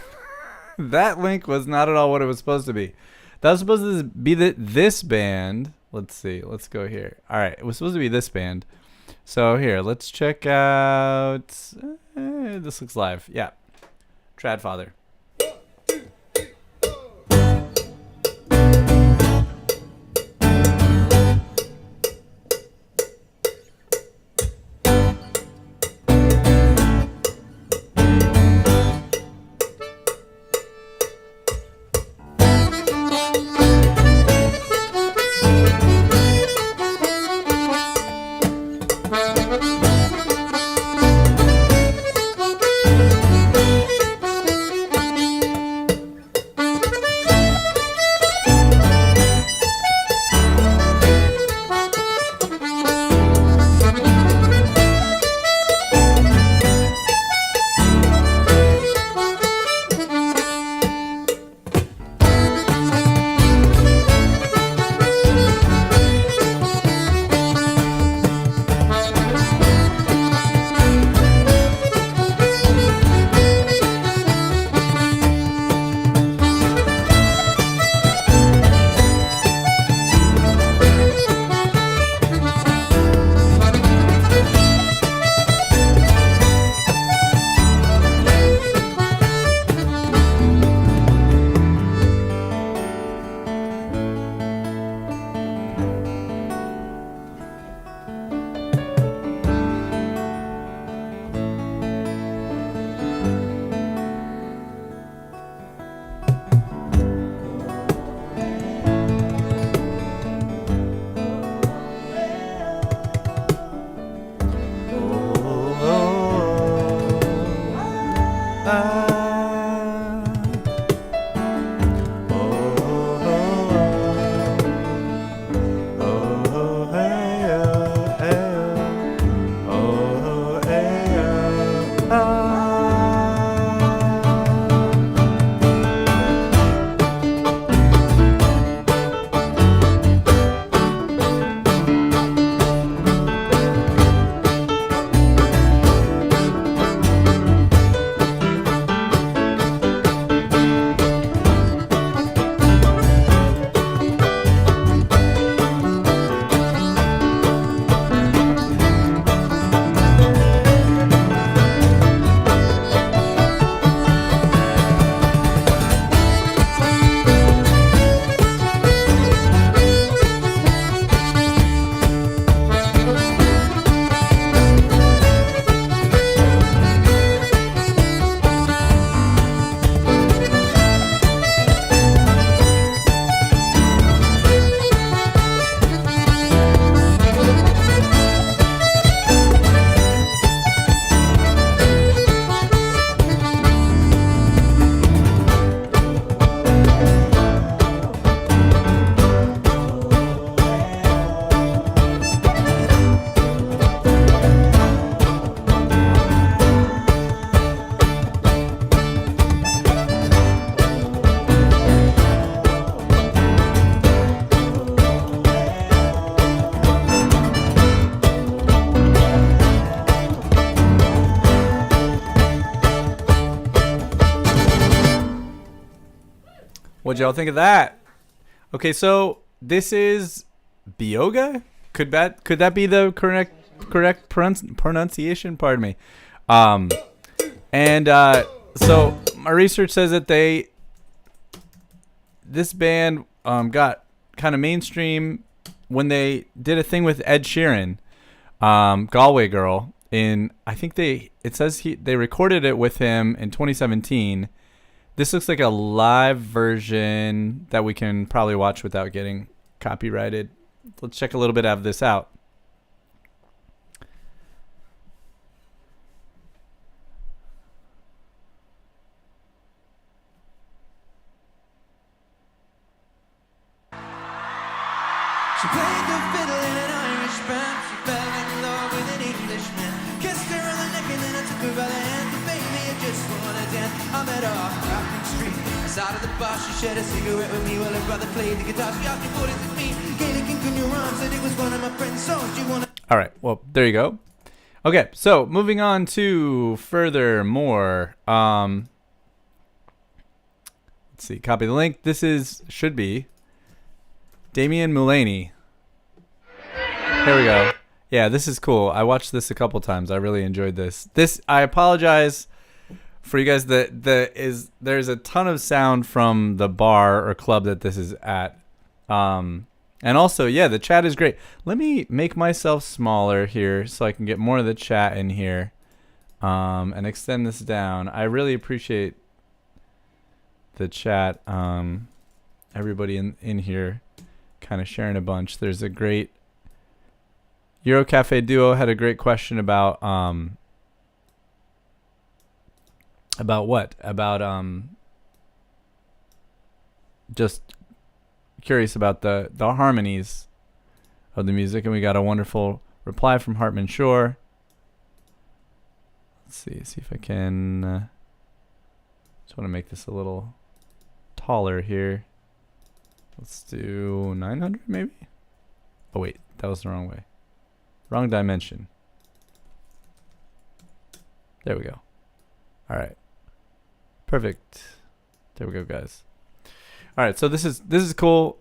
that link was not at all what it was supposed to be. That was supposed to be this band. Let's see. Let's go here. All right, it was supposed to be this band. So here, let's check out. This looks live. Yeah, Tradfather. What'd y'all think of that? Okay, so this is Bioga. Could that be the correct pronunciation? Pardon me. So my research says that this band got kind of mainstream when they did a thing with Ed Sheeran, Galway Girl. I think they recorded it with him in 2017. This looks like a live version that we can probably watch without getting copyrighted. Let's check a little bit of this out. She played the fiddle in an Irish band. She fell in love with an Englishman. Kissed her on the neck and then I took her by the hand. The baby, I just wanna dance. I met her off Captain Street. Side of the bar, she shared a cigarette with me while her brother played the guitar. She asked me what is it mean. Gaelic ink on your arm, said it was one of my friend's songs. Do you wanna? All right. Well, there you go. Okay, so moving on to furthermore. Let's see. Copy the link. This should be Damian Mulaney. Here we go. Yeah, this is cool. I watched this a couple times. I really enjoyed this. I apologize for you guys. There's a ton of sound from the bar or club that this is at. And also, yeah, the chat is great. Let me make myself smaller here so I can get more of the chat in here. And extend this down. I really appreciate the chat. Everybody in here kind of sharing a bunch. There's a great Eurocafe Duo had a great question about what? About just curious about the harmonies of the music, and we got a wonderful reply from Hartman Shore. Let's see if I can just want to make this a little taller here. Let's do 900 maybe. Oh wait, that was the wrong way. Wrong dimension. There we go. All right. Perfect. There we go, guys. All right, so this is cool.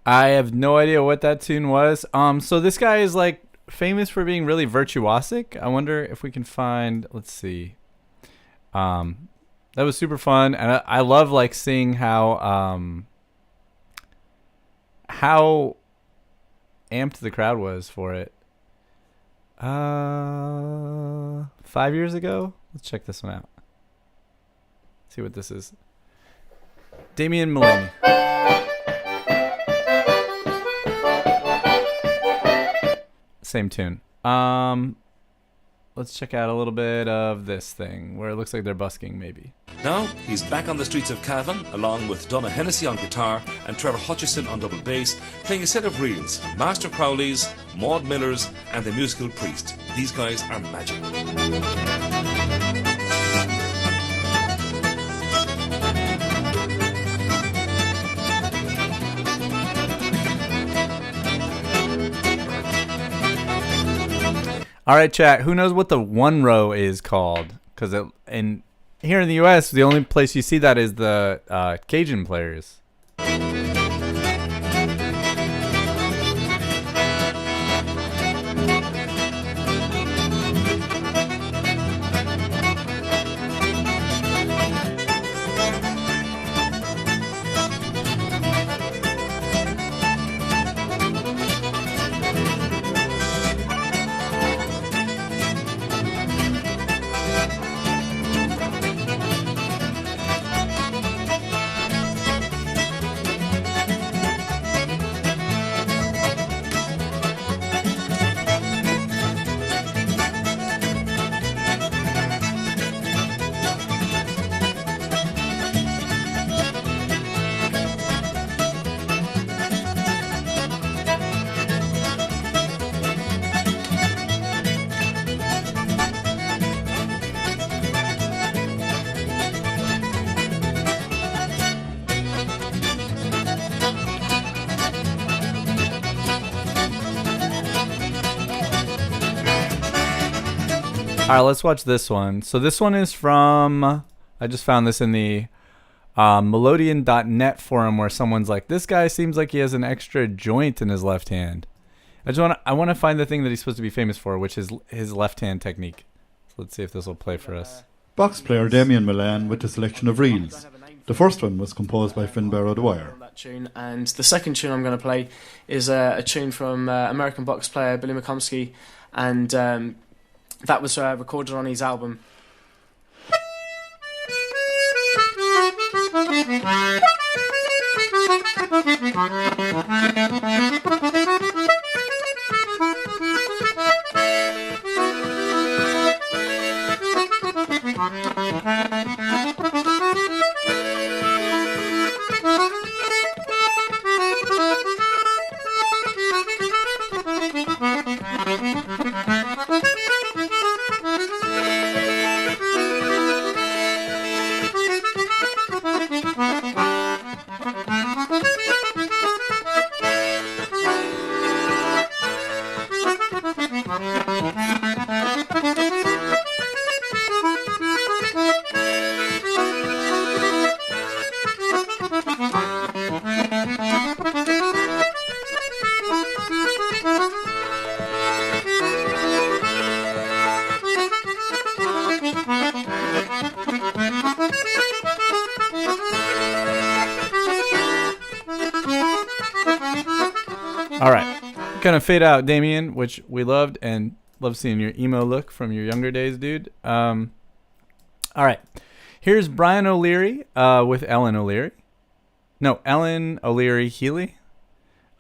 I have no idea what that tune was. So this guy is like famous for being really virtuosic. I wonder if we can find. Let's see. That was super fun, and I love like seeing how amped the crowd was for it. 5 years ago. Let's check this one out. See what this is. Damian Mullany. Same tune. Let's check out a little bit of this thing where it looks like they're busking maybe. Now he's back on the streets of Cavan along with Donna Hennessy on guitar and Trevor Hutchison on double bass, playing a set of reels, Master Crowley's, Maud Miller's and The Musical Priest. These guys are magic. All right, chat. Who knows what the one row is called? Because here in the U.S., the only place you see that is the Cajun players. All right, let's watch this one. So this one is from, I just found this in the Melodian.net forum where someone's like, this guy seems like he has an extra joint in his left hand. I want to find the thing that he's supposed to be famous for, which is his left hand technique. So let's see if this will play for us. Box player Damian Mullane with a selection of reels. The first one was composed by Finbar O'Dwyer. That tune, and the second tune I'm going to play is a tune from American box player Billy McComsky, and that was recorded on his album. All right, gonna fade out Damien, which we loved and love seeing your emo look from your younger days, dude. All right, here's Brian O'Leary with Ellen O'Leary. No, Ellen O'Leary Healy.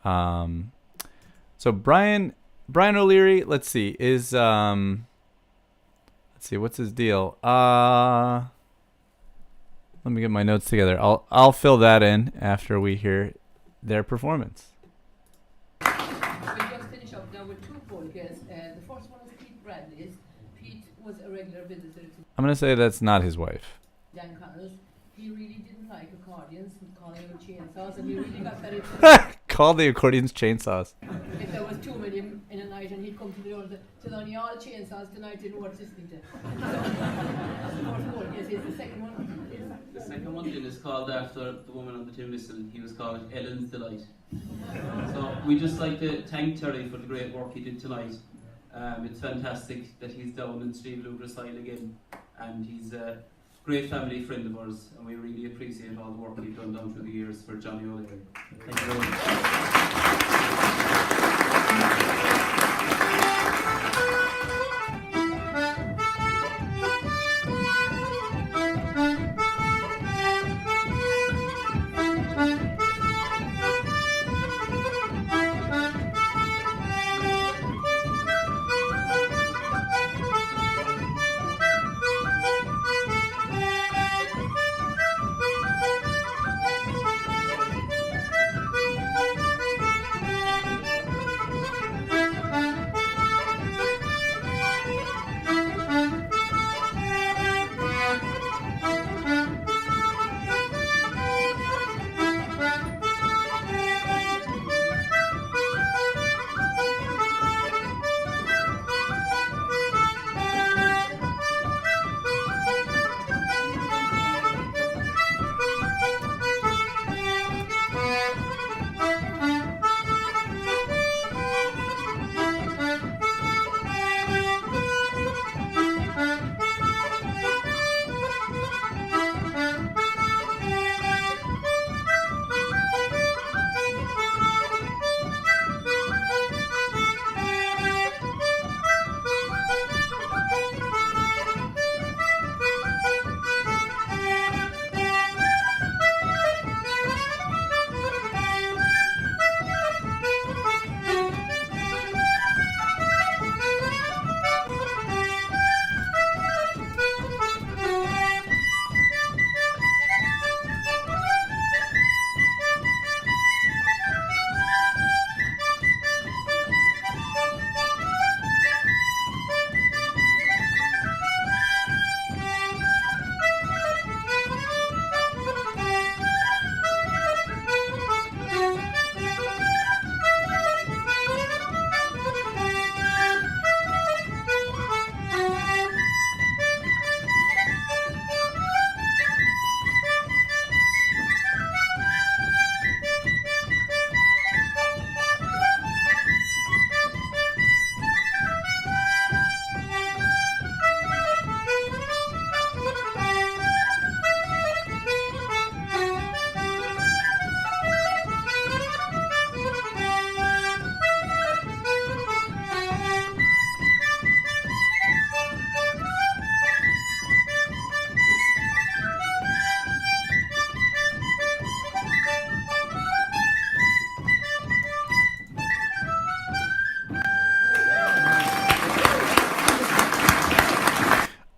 So Brian O'Leary, let's see, is let's see, what's his deal? Let me get my notes together. I'll fill that in after we hear their performance. We just finish up now with two podcasts. The first one is Pete Bradley's. Pete was a regular visitor to I'm gonna say that's not his wife. Dan Connell's. He really didn't like accordions, calling them chainsaws, and he really got very upset. Call the accordions chainsaws. If there was 2 million in a night, and he'd come to the door and say, "There's only all chainsaws tonight, didn't know what listening to." So, that's the first podcast. The second one is The second one then is called after the woman on the tin whistle. He was called Ellen's Delight. So we just like to thank Terry for the great work he did tonight. It's fantastic that he's down in Steve Luger's side again, and he's a great family friend of ours, and we really appreciate all the work he's done down through the years for Johnny O'Leary. Thank you very much.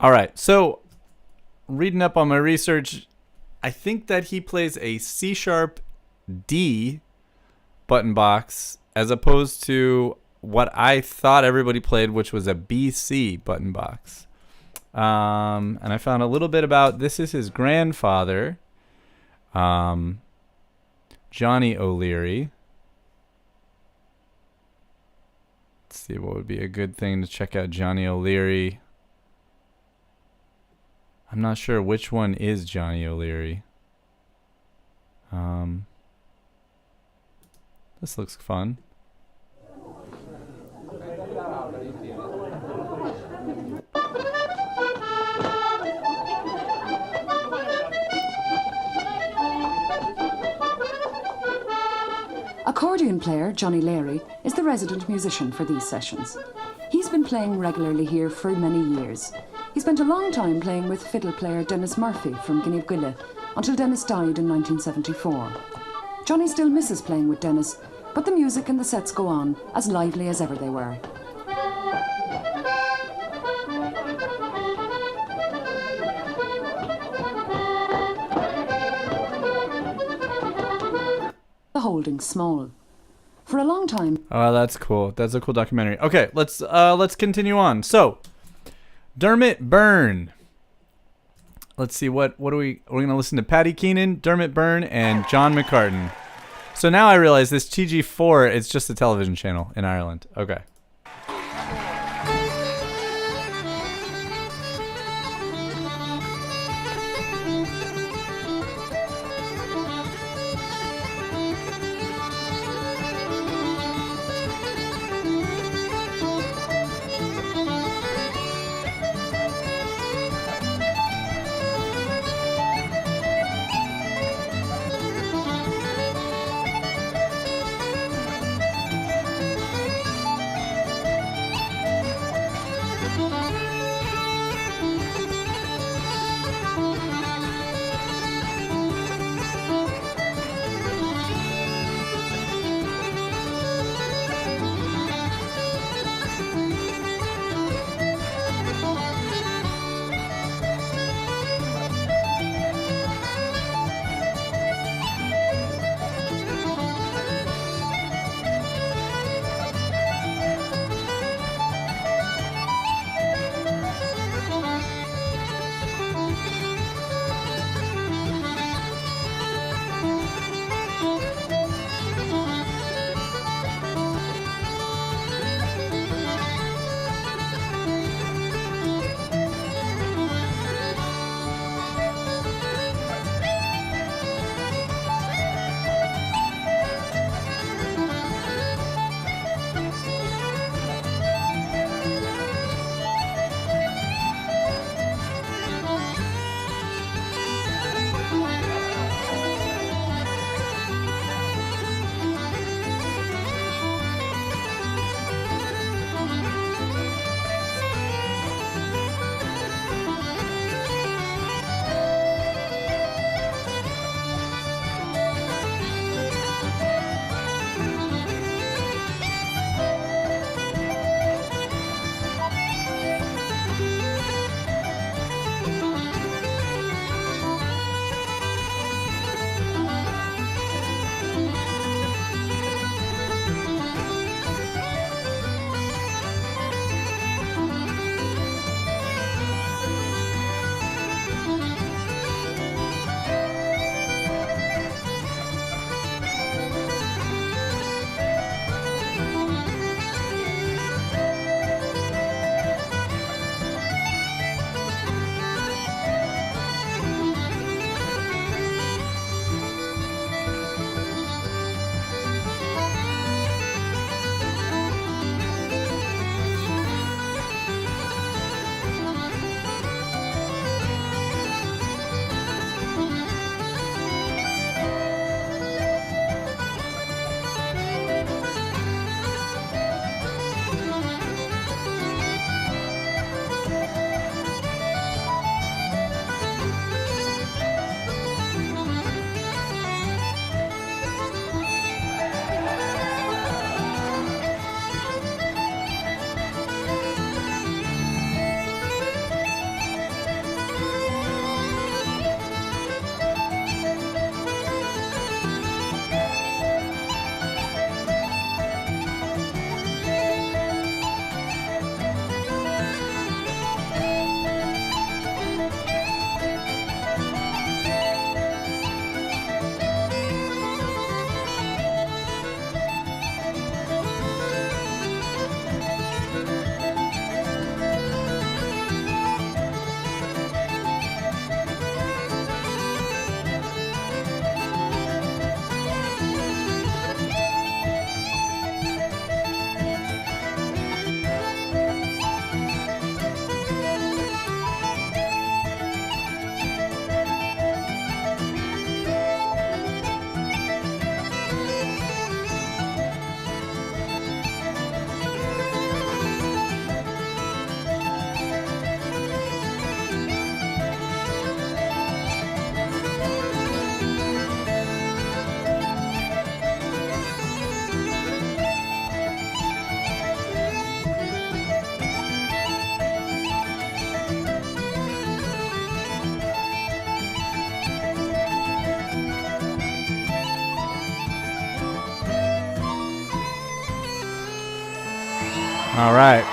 All right, so reading up on my research, I think that he plays a C# D button box as opposed to what I thought everybody played, which was a BC button box. And I found a little bit about this is his grandfather, Johnny O'Leary. Let's see what would be a good thing to check out Johnny O'Leary. I'm not sure which one is Johnny O'Leary. This looks fun. Accordion player Johnny Leary is the resident musician for these sessions. He's been playing regularly here for many years. He spent a long time playing with fiddle player Dennis Murphy from Guinea until Dennis died in 1974. Johnny still misses playing with Dennis, but the music and the sets go on as lively as ever they were. The Holding Small. For a long time. Oh, that's cool. That's a cool documentary. Okay, let's continue on. So, Dermot Byrne. Let's see what are we going to listen to Paddy Keenan, Dermot Byrne, and John McCartan. So now I realize this TG4 is just a television channel in Ireland. Okay. All right.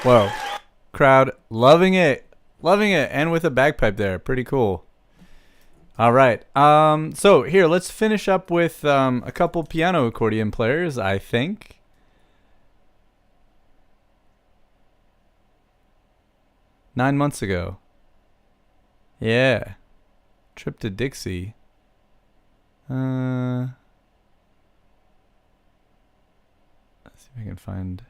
Whoa. Crowd loving it. Loving it. And with a bagpipe there. Pretty cool. All right. So here, let's finish up with a couple piano accordion players, I think. Nine months ago. Yeah. Trip to Dixie. Let's see if I can find.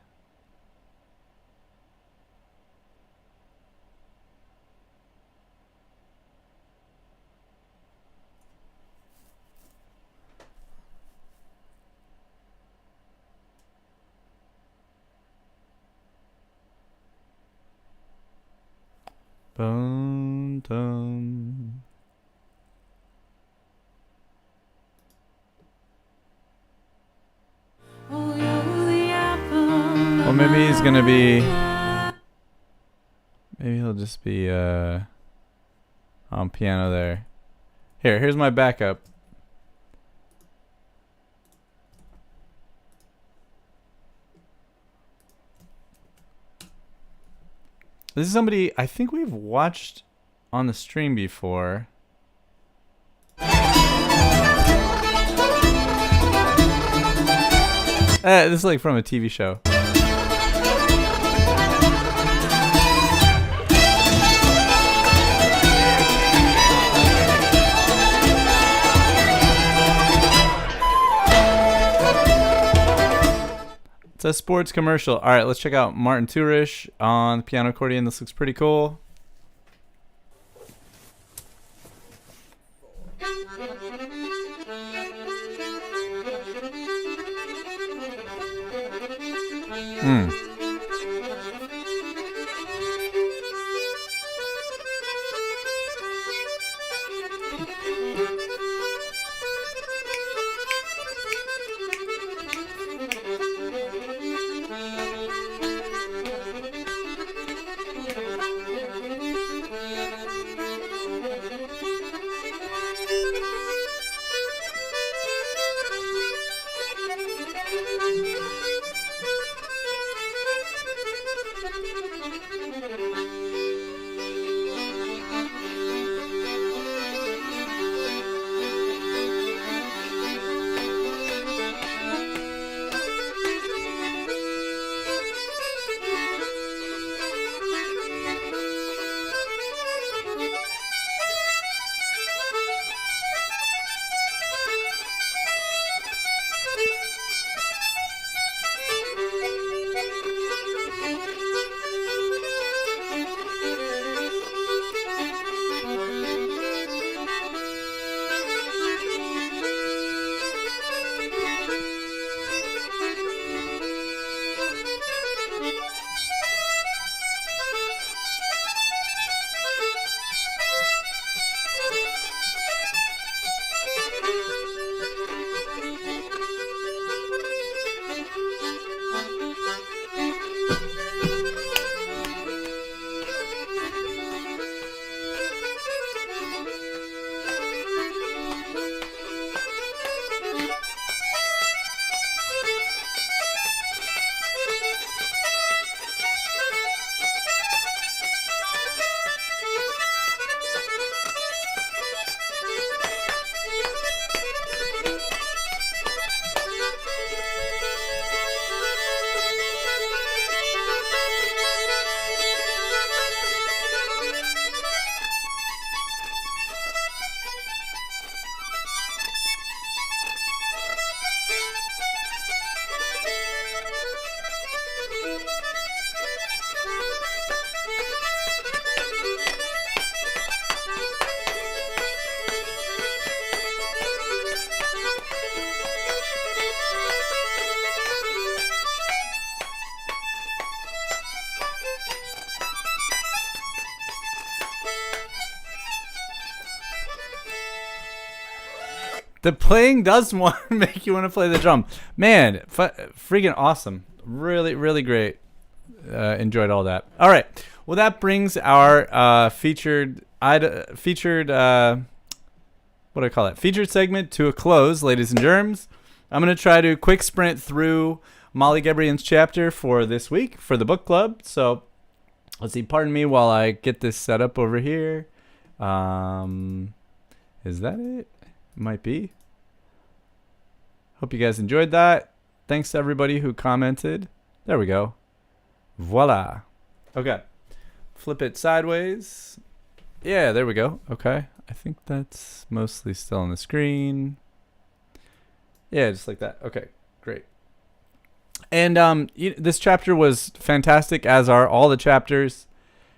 Boom, boom. Well, maybe he's gonna be. Maybe he'll just be on piano there. Here's my backup. This is somebody I think we've watched on the stream before. This is like from a TV show. It's a sports commercial. All right, let's check out Martin Tourish on the piano accordion. This looks pretty cool. The playing does make you want to play the drum. Man, freaking awesome. Really, really great. Enjoyed all that. All right. Well, that brings our featured what do I call it? Featured segment to a close, ladies and germs. I'm going to try to quick sprint through Molly Gebrian's chapter for this week for the book club. So let's see. Pardon me while I get this set up over here. Is that it? Might be. Hope you guys enjoyed that. Thanks to everybody who commented. There we go. Voila. Okay. Flip it sideways. Yeah, there we go. Okay. I think that's mostly still on the screen. Yeah, just like that. Okay, great. And this chapter was fantastic, as are all the chapters.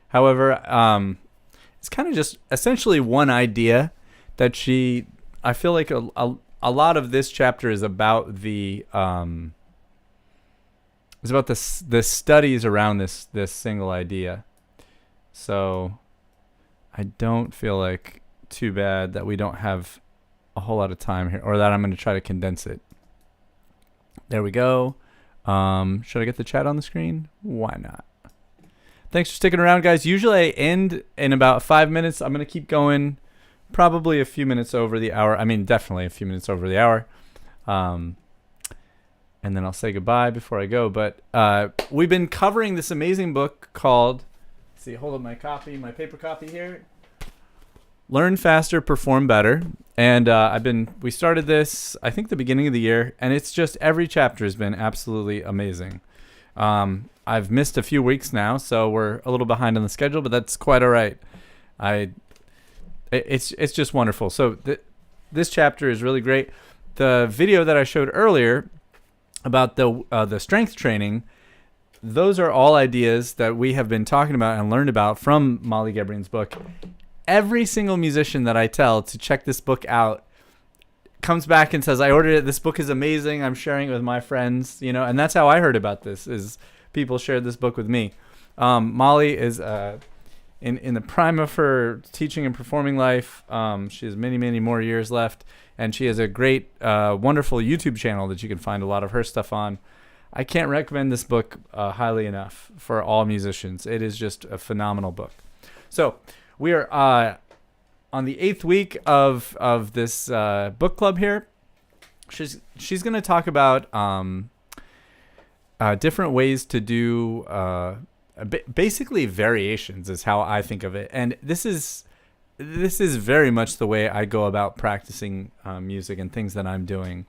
However, it's kind of just essentially one idea that I feel like a lot of this chapter is about the studies around this single idea. So I don't feel like too bad that we don't have a whole lot of time here, or that I'm going to try to condense it. There we go. Should I get the chat on the screen? Why not? Thanks for sticking around, guys. Usually I end in about 5 minutes. I'm going to keep going probably a few minutes over the hour. I mean, definitely a few minutes over the hour. And then I'll say goodbye before I go. But we've been covering this amazing book called, let's see, hold up my paper copy here. Learn Faster, Perform Better. And we started this, I think, the beginning of the year, and it's just every chapter has been absolutely amazing. I've missed a few weeks now, so we're a little behind on the schedule, but that's quite all right. It's just wonderful. So this chapter is really great. The video that I showed earlier about the strength training, those are all ideas that we have been talking about and learned about from Molly Gebrian's book. Every single musician that I tell to check this book out comes back and says, I ordered it. This book is amazing. I'm sharing it with my friends, and that's how I heard about this, is people shared this book with me. Molly is in the prime of her teaching and performing life. She has many, many more years left, and she has a great, wonderful YouTube channel that you can find a lot of her stuff on. I can't recommend this book highly enough for all musicians. It is just a phenomenal book. So we are on the 8th week of this book club here. She's going to talk about different ways to do basically variations is how I think of it. And this is very much the way I go about practicing music and things that I'm doing.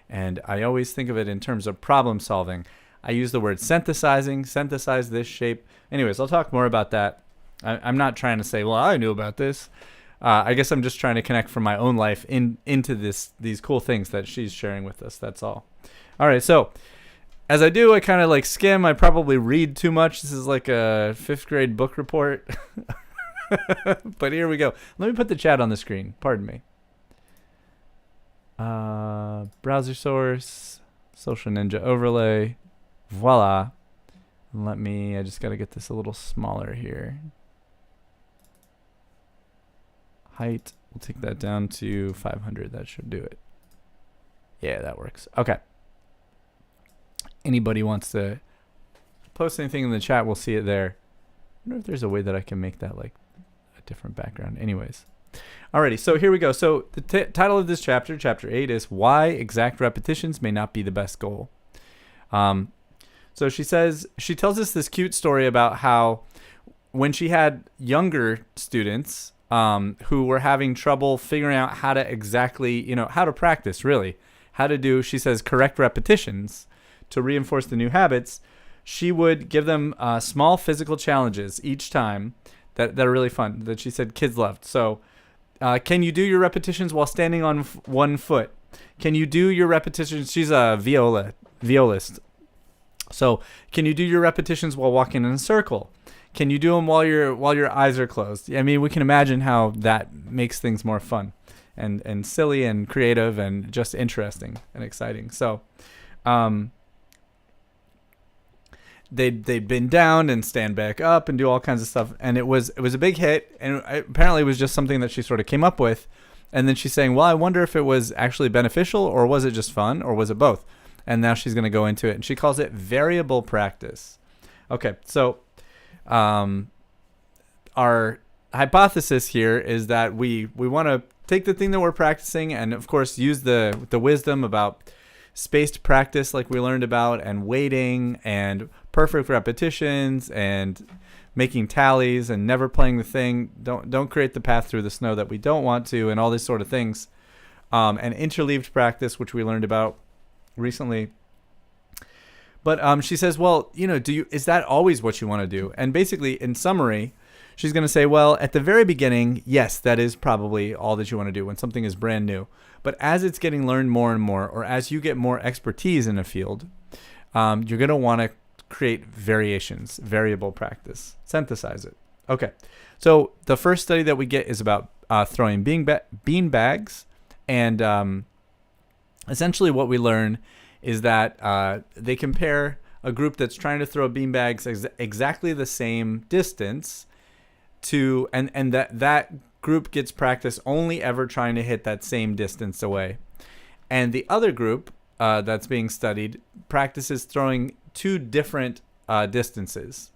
And I always think of it in terms of problem solving. I use the word synthesize this shape. Anyways, I'll talk more about that. I'm not trying to say, well, I knew about this. I guess I'm just trying to connect from my own life into these cool things that she's sharing with us. That's all. All right, so as I do, I kind of like skim. I probably read too much. This is like a 5th grade book report. But here we go. Let me put the chat on the screen. Pardon me. Browser source, Social Ninja overlay. Voila. I just got to get this a little smaller here. Height, we'll take that down to 500. That should do it. Yeah, that works. Okay. Anybody wants to post anything in the chat, we'll see it there. I wonder if there's a way that I can make that like a different background. Anyways. Alrighty, so here we go. So the title of this chapter, chapter 8, is Why Exact Repetitions May Not Be the Best Goal. So she tells us this cute story about how when she had younger students who were having trouble figuring out how to exactly, how to practice really, how to do, she says, correct repetitions to reinforce the new habits, she would give them small physical challenges each time that are really fun, that she said kids loved. So can you do your repetitions while standing on one foot? Can you do your repetitions? She's a violist. So can you do your repetitions while walking in a circle? Can you do them while your eyes are closed? I mean, we can imagine how that makes things more fun and silly and creative and just interesting and exciting. So they'd bend down and stand back up and do all kinds of stuff. And it was a big hit. And apparently it was just something that she sort of came up with. And then she's saying, well, I wonder if it was actually beneficial, or was it just fun, or was it both? And now she's going to go into it. And she calls it variable practice. Okay, so our hypothesis here is that we want to take the thing that we're practicing and, of course, use the wisdom about spaced practice like we learned about, and waiting, and perfect repetitions, and making tallies, and never playing the thing. Don't create the path through the snow that we don't want to, and all these sort of things. And interleaved practice, which we learned about recently. But she says, well, is that always what you want to do? And basically, in summary, she's going to say, well, at the very beginning, yes, that is probably all that you want to do when something is brand new. But as it's getting learned more and more, or as you get more expertise in a field, you're going to want to create variations, variable practice, synthesize it. Okay, so the first study that we get is about throwing bean bags. And essentially what we learn is that they compare a group that's trying to throw beanbags exactly the same distance to, and that group gets practice only ever trying to hit that same distance away. And the other group that's being studied practices throwing two different distances.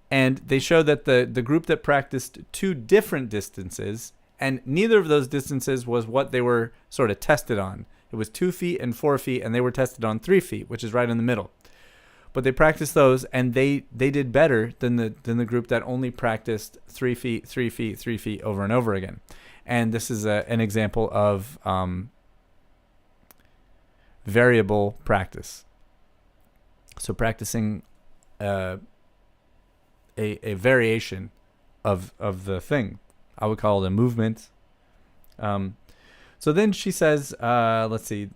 And they show that the group that practiced two different distances, and neither of those distances was what they were sort of tested on. It was 2 feet and 4 feet, and they were tested on 3 feet, which is right in the middle. But they practiced those, and they did better than the group that only practiced 3 feet, 3 feet, 3 feet over and over again. And this is an example of variable practice. So practicing a variation of the thing. I would call it a movement. So then she says, let's see.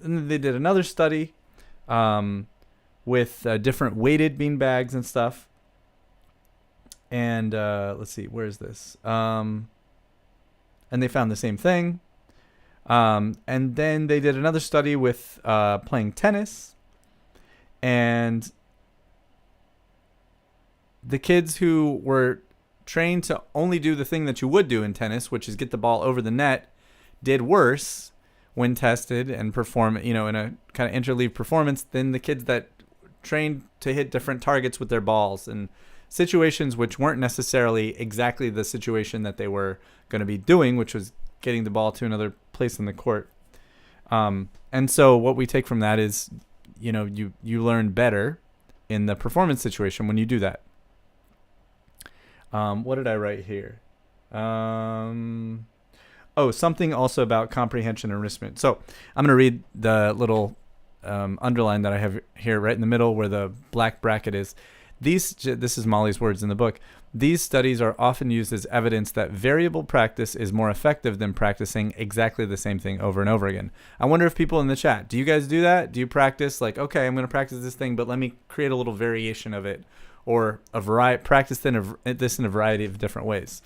And they did another study with different weighted bean bags and stuff. And let's see, where is this? And they found the same thing. And then they did another study with playing tennis. And the kids who were trained to only do the thing that you would do in tennis, which is get the ball over the net, did worse when tested and perform, in a kind of interleave performance than the kids that trained to hit different targets with their balls and situations which weren't necessarily exactly the situation that they were going to be doing, which was getting the ball to another place in the court. And so what we take from that is, you learn better in the performance situation when you do that. What did I write here? Something also about comprehension and enrichment. So I'm going to read the little underline that I have here right in the middle where the black bracket is. This is Molly's words in the book. These studies are often used as evidence that variable practice is more effective than practicing exactly the same thing over and over again. I wonder if people in the chat, do you guys do that? Do you practice like, okay, I'm going to practice this thing, but let me create a little variation of it, or practice this in a variety of different ways?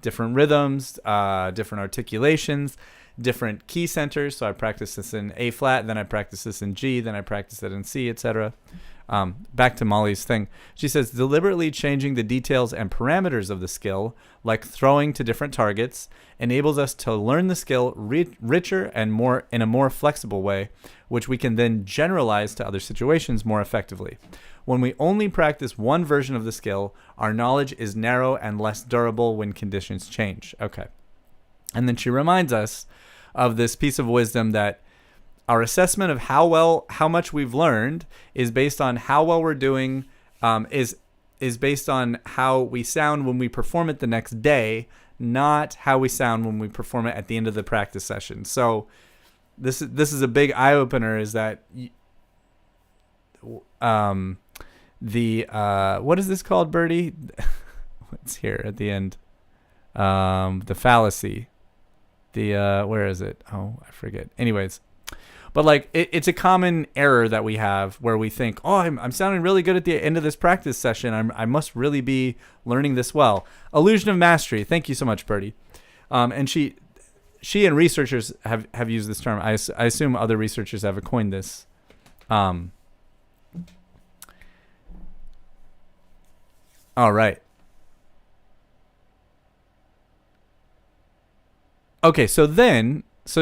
Different rhythms, different articulations, different key centers. So I practice this in A flat, then I practice this in G, then I practice it in C, etc. Back to Molly's thing. She says, deliberately changing the details and parameters of the skill, like throwing to different targets, enables us to learn the skill richer and more in a more flexible way, which we can then generalize to other situations more effectively. When we only practice one version of the skill, our knowledge is narrow and less durable when conditions change. Okay. And then she reminds us of this piece of wisdom that our assessment of how much we've learned is based on how well we're doing, is based on how we sound when we perform it the next day, not how we sound when we perform it at the end of the practice session. So this is a big eye opener, is that what is this called, Bertie? It's here at the end. The fallacy. Where is it? Oh, I forget. Anyways. But like it's a common error that we have where we think, oh, I'm sounding really good at the end of this practice session. I must really be learning this well. Illusion of mastery. Thank you so much, Bertie. And she and researchers have used this term. I assume other researchers have coined this. All right. Okay, so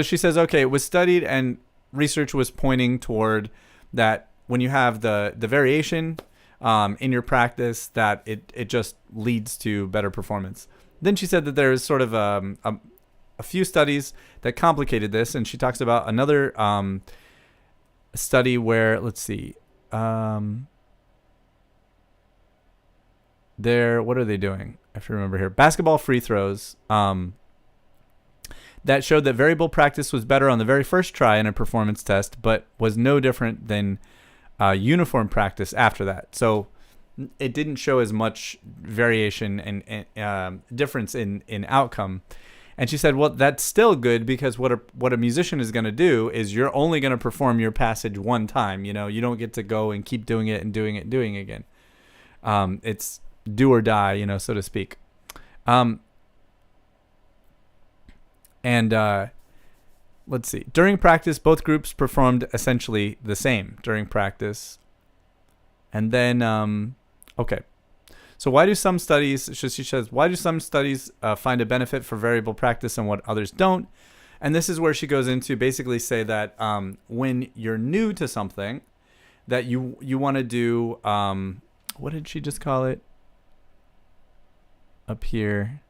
she says, okay, it was studied and research was pointing toward that when you have the variation in your practice that it just leads to better performance. Then she said that there's sort of a few studies that complicated this, and she talks about another study where, let's see, what are they doing? I have to remember here. Basketball free throws that showed that variable practice was better on the very first try in a performance test, but was no different than uniform practice after that. So it didn't show as much variation and difference in outcome. And she said, well, that's still good, because what a musician is going to do is you're only going to perform your passage one time. You know, you don't get to go and keep doing it and doing it and doing it again. It's do or die, you know, so to speak. Let's see. During practice, both groups performed essentially the same during practice. And then, okay. So why do some studies, she says, why do some studies find a benefit for variable practice and what others don't? And this is where she goes into basically say that when you're new to something, that you want to do, what did she just call it? Up here.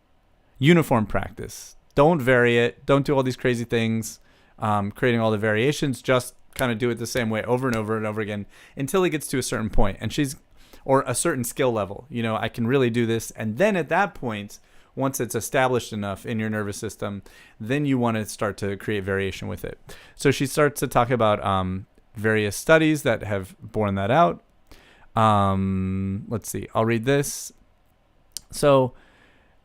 Uniform practice. Don't vary it. Don't do all these crazy things, creating all the variations. Just kind of do it the same way over and over and over again until it gets to a certain point. And or a certain skill level. You know, I can really do this. And then at that point, once it's established enough in your nervous system, then you want to start to create variation with it. So she starts to talk about various studies that have borne that out. Let's see. I'll read this. So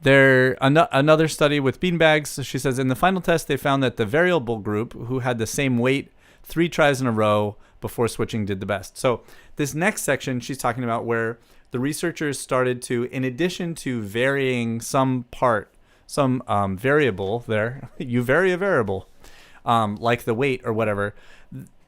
another study with beanbags. So she says, in the final test, they found that the variable group, who had the same weight 3 tries in a row before switching, did the best. So this next section, she's talking about where the researchers started to, in addition to varying some variable there, you vary a variable, like the weight or whatever.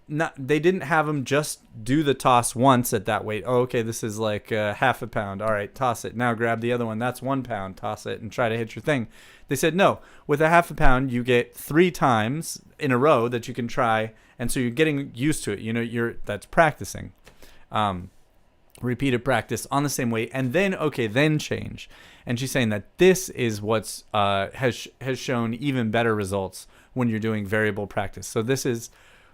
They didn't have them just do the toss once at that weight. Oh, okay, this is like half a pound. All right, toss it. Now grab the other one. That's 1 pound. Toss it and try to hit your thing. They said, no, with a half a pound, you get 3 times in a row that you can try. And so you're getting used to it. You know, that's practicing. Repeated practice on the same weight. And then change. And she's saying that this is what's has shown even better results when you're doing variable practice. So this is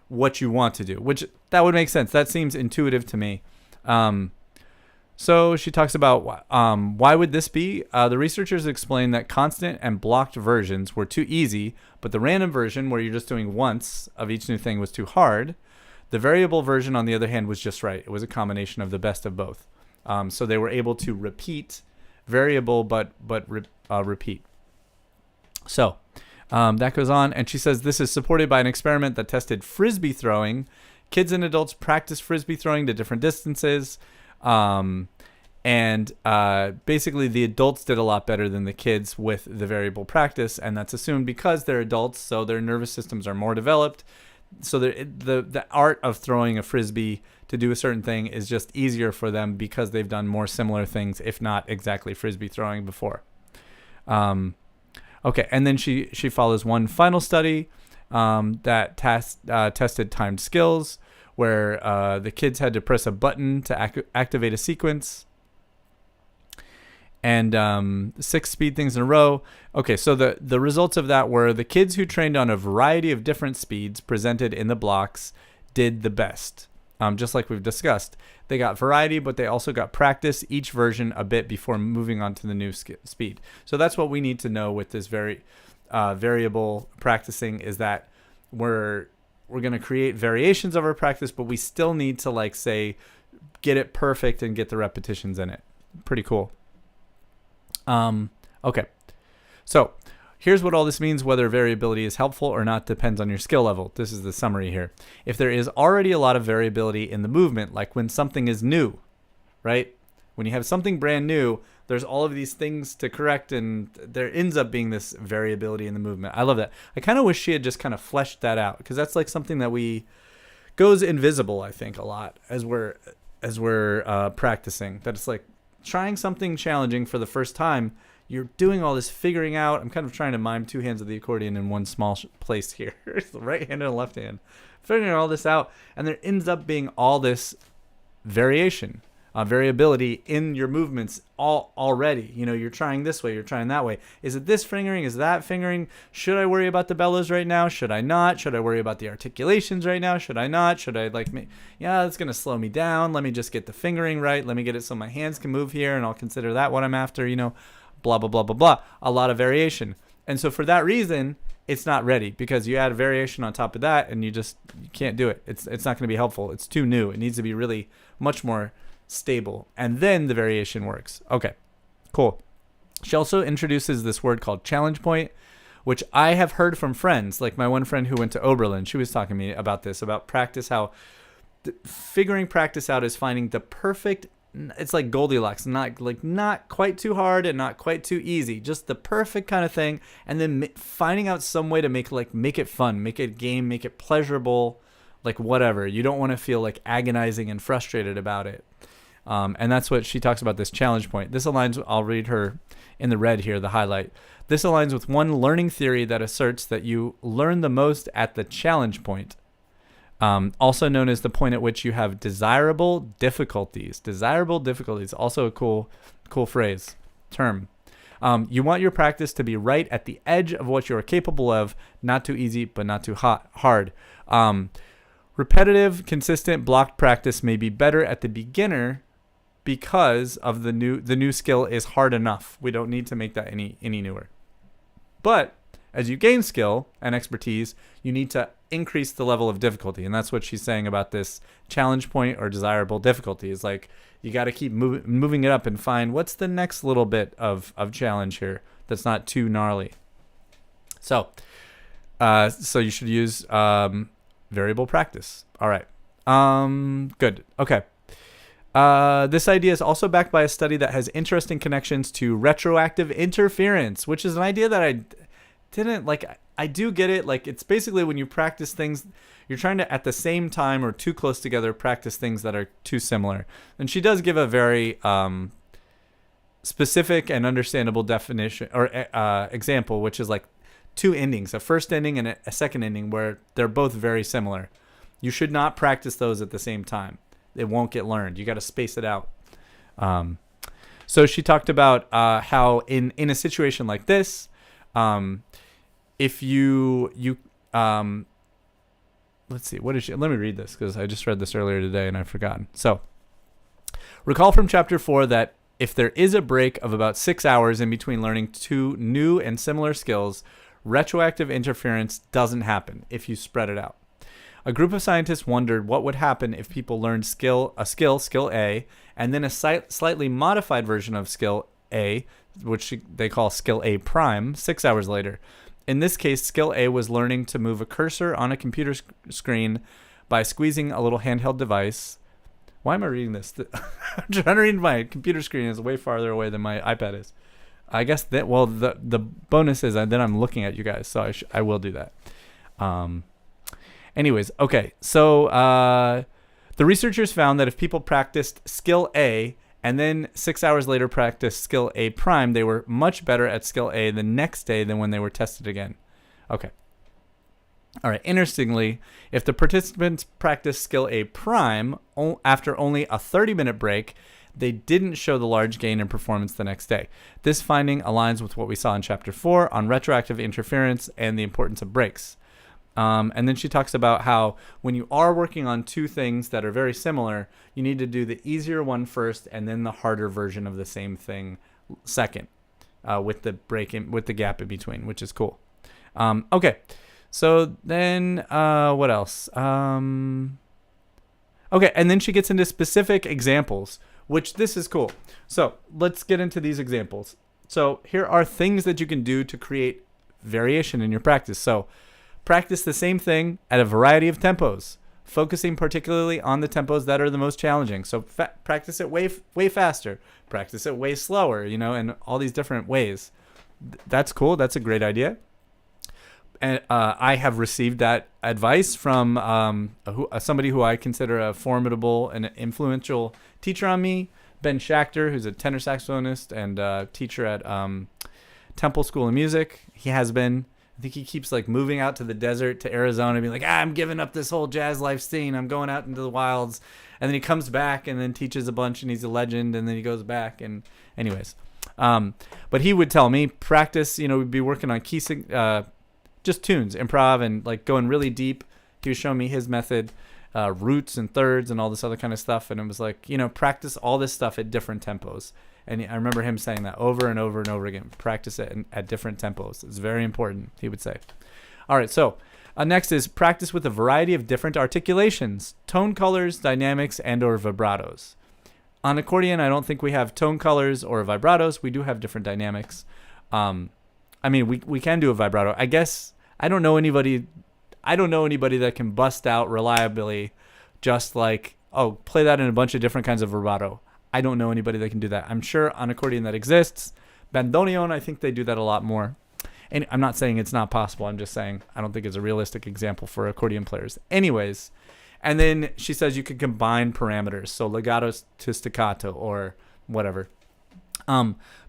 what you want to do, which that would make sense. That seems intuitive to me. So she talks about why would this be? The researchers explained that constant and blocked versions were too easy, but the random version, where you're just doing once of each new thing, was too hard. The variable version, on the other hand, was just right. It was a combination of the best of both. So they were able to repeat variable, but repeat. So that goes on, and she says this is supported by an experiment that tested frisbee throwing. Kids and adults practice frisbee throwing to different distances. Basically the adults did a lot better than the kids with the variable practice, and that's assumed because they're adults, so their nervous systems are more developed. So the art of throwing a frisbee to do a certain thing is just easier for them because they've done more similar things, if not exactly frisbee throwing before. Okay, and then she follows one final study that tested timed skills, where the kids had to press a button to activate a sequence, and 6 speed things in a row. Okay, so the results of that were the kids who trained on a variety of different speeds presented in the blocks did the best. Just like we've discussed. They got variety, but they also got practice, each version a bit before moving on to the new speed. So that's what we need to know with this variable practicing, is that we're going to create variations of our practice, but we still need to, like, say, get it perfect and get the repetitions in it. Pretty cool. Okay. So here's what all this means. Whether variability is helpful or not depends on your skill level. This is the summary here. If there is already a lot of variability in the movement, like when something is new, right? When you have something brand new, there's all of these things to correct, and there ends up being this variability in the movement. I love that. I kind of wish she had just kind of fleshed that out, because that's like something that goes invisible, I think, a lot as we're practicing. That it's like trying something challenging for the first time. You're doing all this figuring out. I'm kind of trying to mime 2 hands of the accordion in one small place here. The right hand and the left hand. Figuring all this out. And there ends up being all this variation variability in your movements already. You know, you're trying this way, you're trying that way. Is it this fingering? Is that fingering? Should I worry about the bellows right now? Should I not? Should I worry about the articulations right now? Should I not? Should I that's going to slow me down. Let me just get the fingering right. Let me get it so my hands can move here, and I'll consider that what I'm after, you know, blah, blah, blah, blah, blah. A lot of variation. And so for that reason, it's not ready, because you add variation on top of that and you can't do it. It's not going to be helpful. It's too new. It needs to be really much more stable, and then the variation works. Okay, cool. She also introduces this word called challenge point, which I have heard from friends, like my one friend who went to Oberlin. She was talking to me about this, about practice, how figuring practice out is finding the perfect, it's like Goldilocks, not quite too hard and not quite too easy, just the perfect kind of thing, and then finding out some way to make it fun, make it a game, make it pleasurable, like whatever. You don't want to feel like agonizing and frustrated about it. And that's what she talks about, this challenge point. This aligns, I'll read her in the red here, the highlight. This aligns with one learning theory that asserts that you learn the most at the challenge point, also known as the point at which you have desirable difficulties. Desirable difficulties, also a cool term. You want your practice to be right at the edge of what you are capable of, not too easy, but not too hard. Repetitive, consistent, blocked practice may be better at the beginner because of the new skill is hard enough. We don't need to make that any newer. But as you gain skill and expertise, you need to increase the level of difficulty. And that's what she's saying about this challenge point or desirable difficulty. Is like you got to keep moving it up and find what's the next little bit of challenge here that's not too gnarly. So you should use variable practice. All right. Good. Okay. This idea is also backed by a study that has interesting connections to retroactive interference, which is an idea that I didn't like. I do get it. Like, it's basically when you practice things, you're trying to at the same time or too close together practice things that are too similar. And she does give a very specific and understandable definition or example, which is like two endings, a first ending and a second ending, where they're both very similar. You should not practice those at the same time. It won't get learned. You got to space it out. So she talked about how in a situation like this, if you let's see, what is she? Let me read this because I just read this earlier today and I've forgotten. So recall from chapter 4 that if there is a break of about 6 hours in between learning two new and similar skills, retroactive interference doesn't happen if you spread it out. A group of scientists wondered what would happen if people learned skill A, and then a slightly modified version of skill A, which they call skill A prime, 6 hours later. In this case, skill A was learning to move a cursor on a computer screen by squeezing a little handheld device. Why am I reading this? I'm trying to read my computer screen is way farther away than my iPad is. I guess that, well, the bonus is that I'm looking at you guys, so I will do that. Anyways, okay, so the researchers found that if people practiced skill A and then 6 hours later practiced skill A prime, they were much better at skill A the next day than when they were tested again. Okay. All right, interestingly, if the participants practiced skill A prime after only a 30-minute break, they didn't show the large gain in performance the next day. This finding aligns with what we saw in Chapter 4 on retroactive interference and the importance of breaks. And then she talks about how when you are working on two things that are very similar, you need to do the easier one first and then the harder version of the same thing second, with the with the gap in between, which is cool. Okay, so then what else? Okay, and then she gets into specific examples, which this is cool. So let's get into these examples. So here are things that you can do to create variation in your practice. So practice the same thing at a variety of tempos, focusing particularly on the tempos that are the most challenging. So practice it way faster, practice it way slower, in all these different ways. That's cool. That's a great idea. And I have received that advice from somebody who I consider a formidable and influential teacher on me, Ben Schachter, who's a tenor saxophonist and teacher at Temple School of Music. He has been I think he keeps like moving out to the desert to Arizona and being like, I'm giving up this whole jazz life scene. I'm going out into the wilds. And then he comes back and then teaches a bunch and he's a legend. And then he goes back. And anyways, but he would tell me practice, we'd be working on key, just tunes, improv and like going really deep. He was showing me his method, roots and thirds and all this other kind of stuff. And it was like, practice all this stuff at different tempos. And I remember him saying that over and over and over again. Practice it at different tempos. It's very important, he would say. All right, so next is practice with a variety of different articulations, tone colors, dynamics, and or vibratos. On accordion, I don't think we have tone colors or vibratos. We do have different dynamics. We can do a vibrato. I guess I don't know anybody that can bust out reliably just like, play that in a bunch of different kinds of vibrato. I don't know anybody that can do that. I'm sure on accordion that exists. Bandoneon, I think they do that a lot more. And I'm not saying it's not possible. I'm just saying I don't think it's a realistic example for accordion players. Anyways, and then she says you can combine parameters. So legato to staccato or whatever.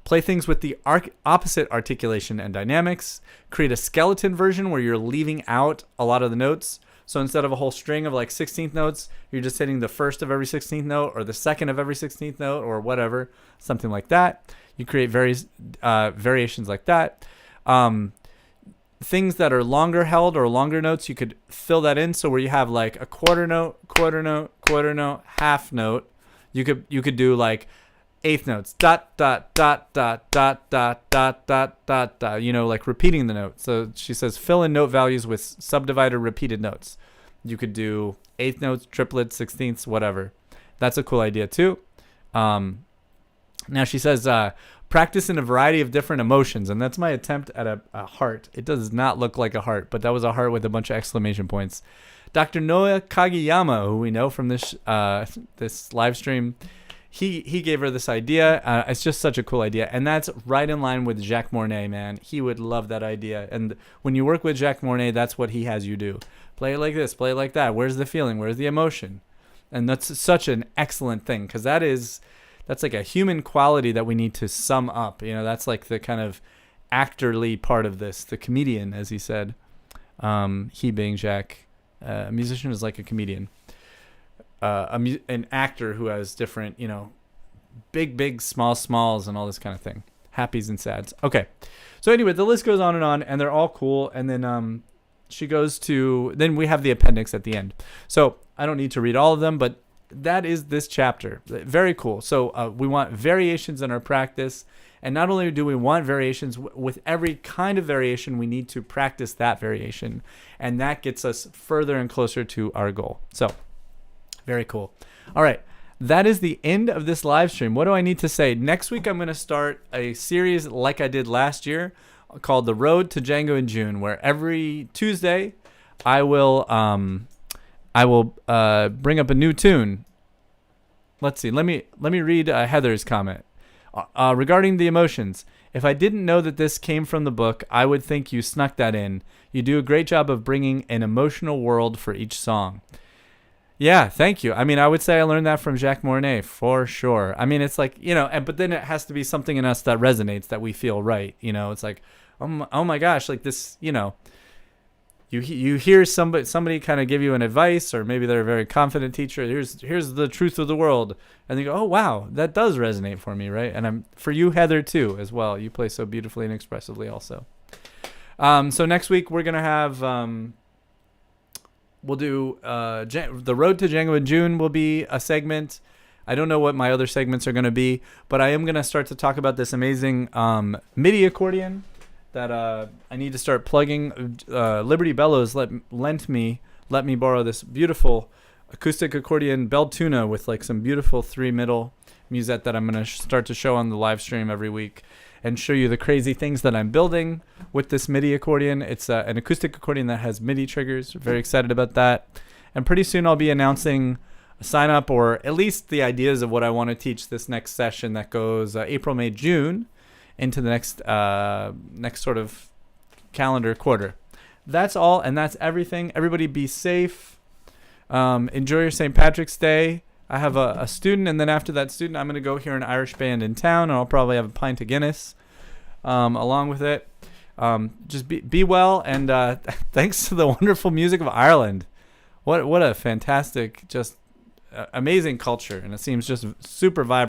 Play things with the opposite articulation and dynamics. Create a skeleton version where you're leaving out a lot of the notes. So instead of a whole string of like 16th notes, you're just hitting the first of every 16th note or the second of every 16th note or whatever, something like that. You create variations like that. Things that are longer held or longer notes, you could fill that in. So where you have like a quarter note, half note, you could do like eighth notes, dot, dot, dot, dot, dot, dot, dot, dot, dot, dot, like repeating the note. So she says fill in note values with subdivided repeated notes. You could do eighth notes, triplets, sixteenths, whatever. That's a cool idea too. Now she says practice in a variety of different emotions, and that's my attempt at a heart. It does not look like a heart, but that was a heart with a bunch of exclamation points. Dr. Noah Kageyama, who we know from this live stream, He gave her this idea. It's just such a cool idea. And that's right in line with Jacques Mornay, man. He would love that idea. And when you work with Jacques Mornay, that's what he has you do. Play it like this, play it like that. Where's the feeling? Where's the emotion? And that's such an excellent thing because that's like a human quality that we need to sum up. That's like the kind of actorly part of this, the comedian, as he said. He being Jacques. A musician is like a comedian. An actor who has different, big, small, smalls and all this kind of thing. Happies and sads. Okay. So anyway, the list goes on and they're all cool. And then then we have the appendix at the end. So I don't need to read all of them, but that is this chapter. Very cool. So we want variations in our practice. And not only do we want variations, with every kind of variation, we need to practice that variation. And that gets us further and closer to our goal. So very cool. All right. That is the end of this live stream. What do I need to say? Next week, I'm going to start a series like I did last year called The Road to Django in June, where every Tuesday I will bring up a new tune. Let's see. Let me read Heather's comment. Regarding the emotions. If I didn't know that this came from the book, I would think you snuck that in. You do a great job of bringing an emotional world for each song. Yeah, thank you. I would say I learned that from Jacques Mornay for sure. It's like, but then it has to be something in us that resonates, that we feel right. It's like, oh my gosh, like this, you hear somebody kind of give you an advice, or maybe they're a very confident teacher. Here's the truth of the world. And you go, oh, wow, that does resonate for me, right? And for you, Heather, too, as well. You play so beautifully and expressively also. So next week we're going to have... we'll do The Road to Django in June will be a segment. I don't know what my other segments are going to be, but I am going to start to talk about this amazing MIDI accordion that I need to start plugging. Liberty Bellows let me borrow this beautiful acoustic accordion bel tuna with like some beautiful 3-middle musette that I'm going to start to show on the live stream every week and show you the crazy things that I'm building with this MIDI accordion. It's an acoustic accordion that has MIDI triggers. Very excited about that. And pretty soon I'll be announcing a sign up, or at least the ideas of what I want to teach this next session that goes April, May, June into the next sort of calendar quarter. That's all, and that's everything. Everybody be safe. Enjoy your St. Patrick's Day. I have a student, and then after that student, I'm going to go hear an Irish band in town, and I'll probably have a pint of Guinness along with it. just be well, and thanks to the wonderful music of Ireland. What a fantastic, just amazing culture, and it seems just super vibrant.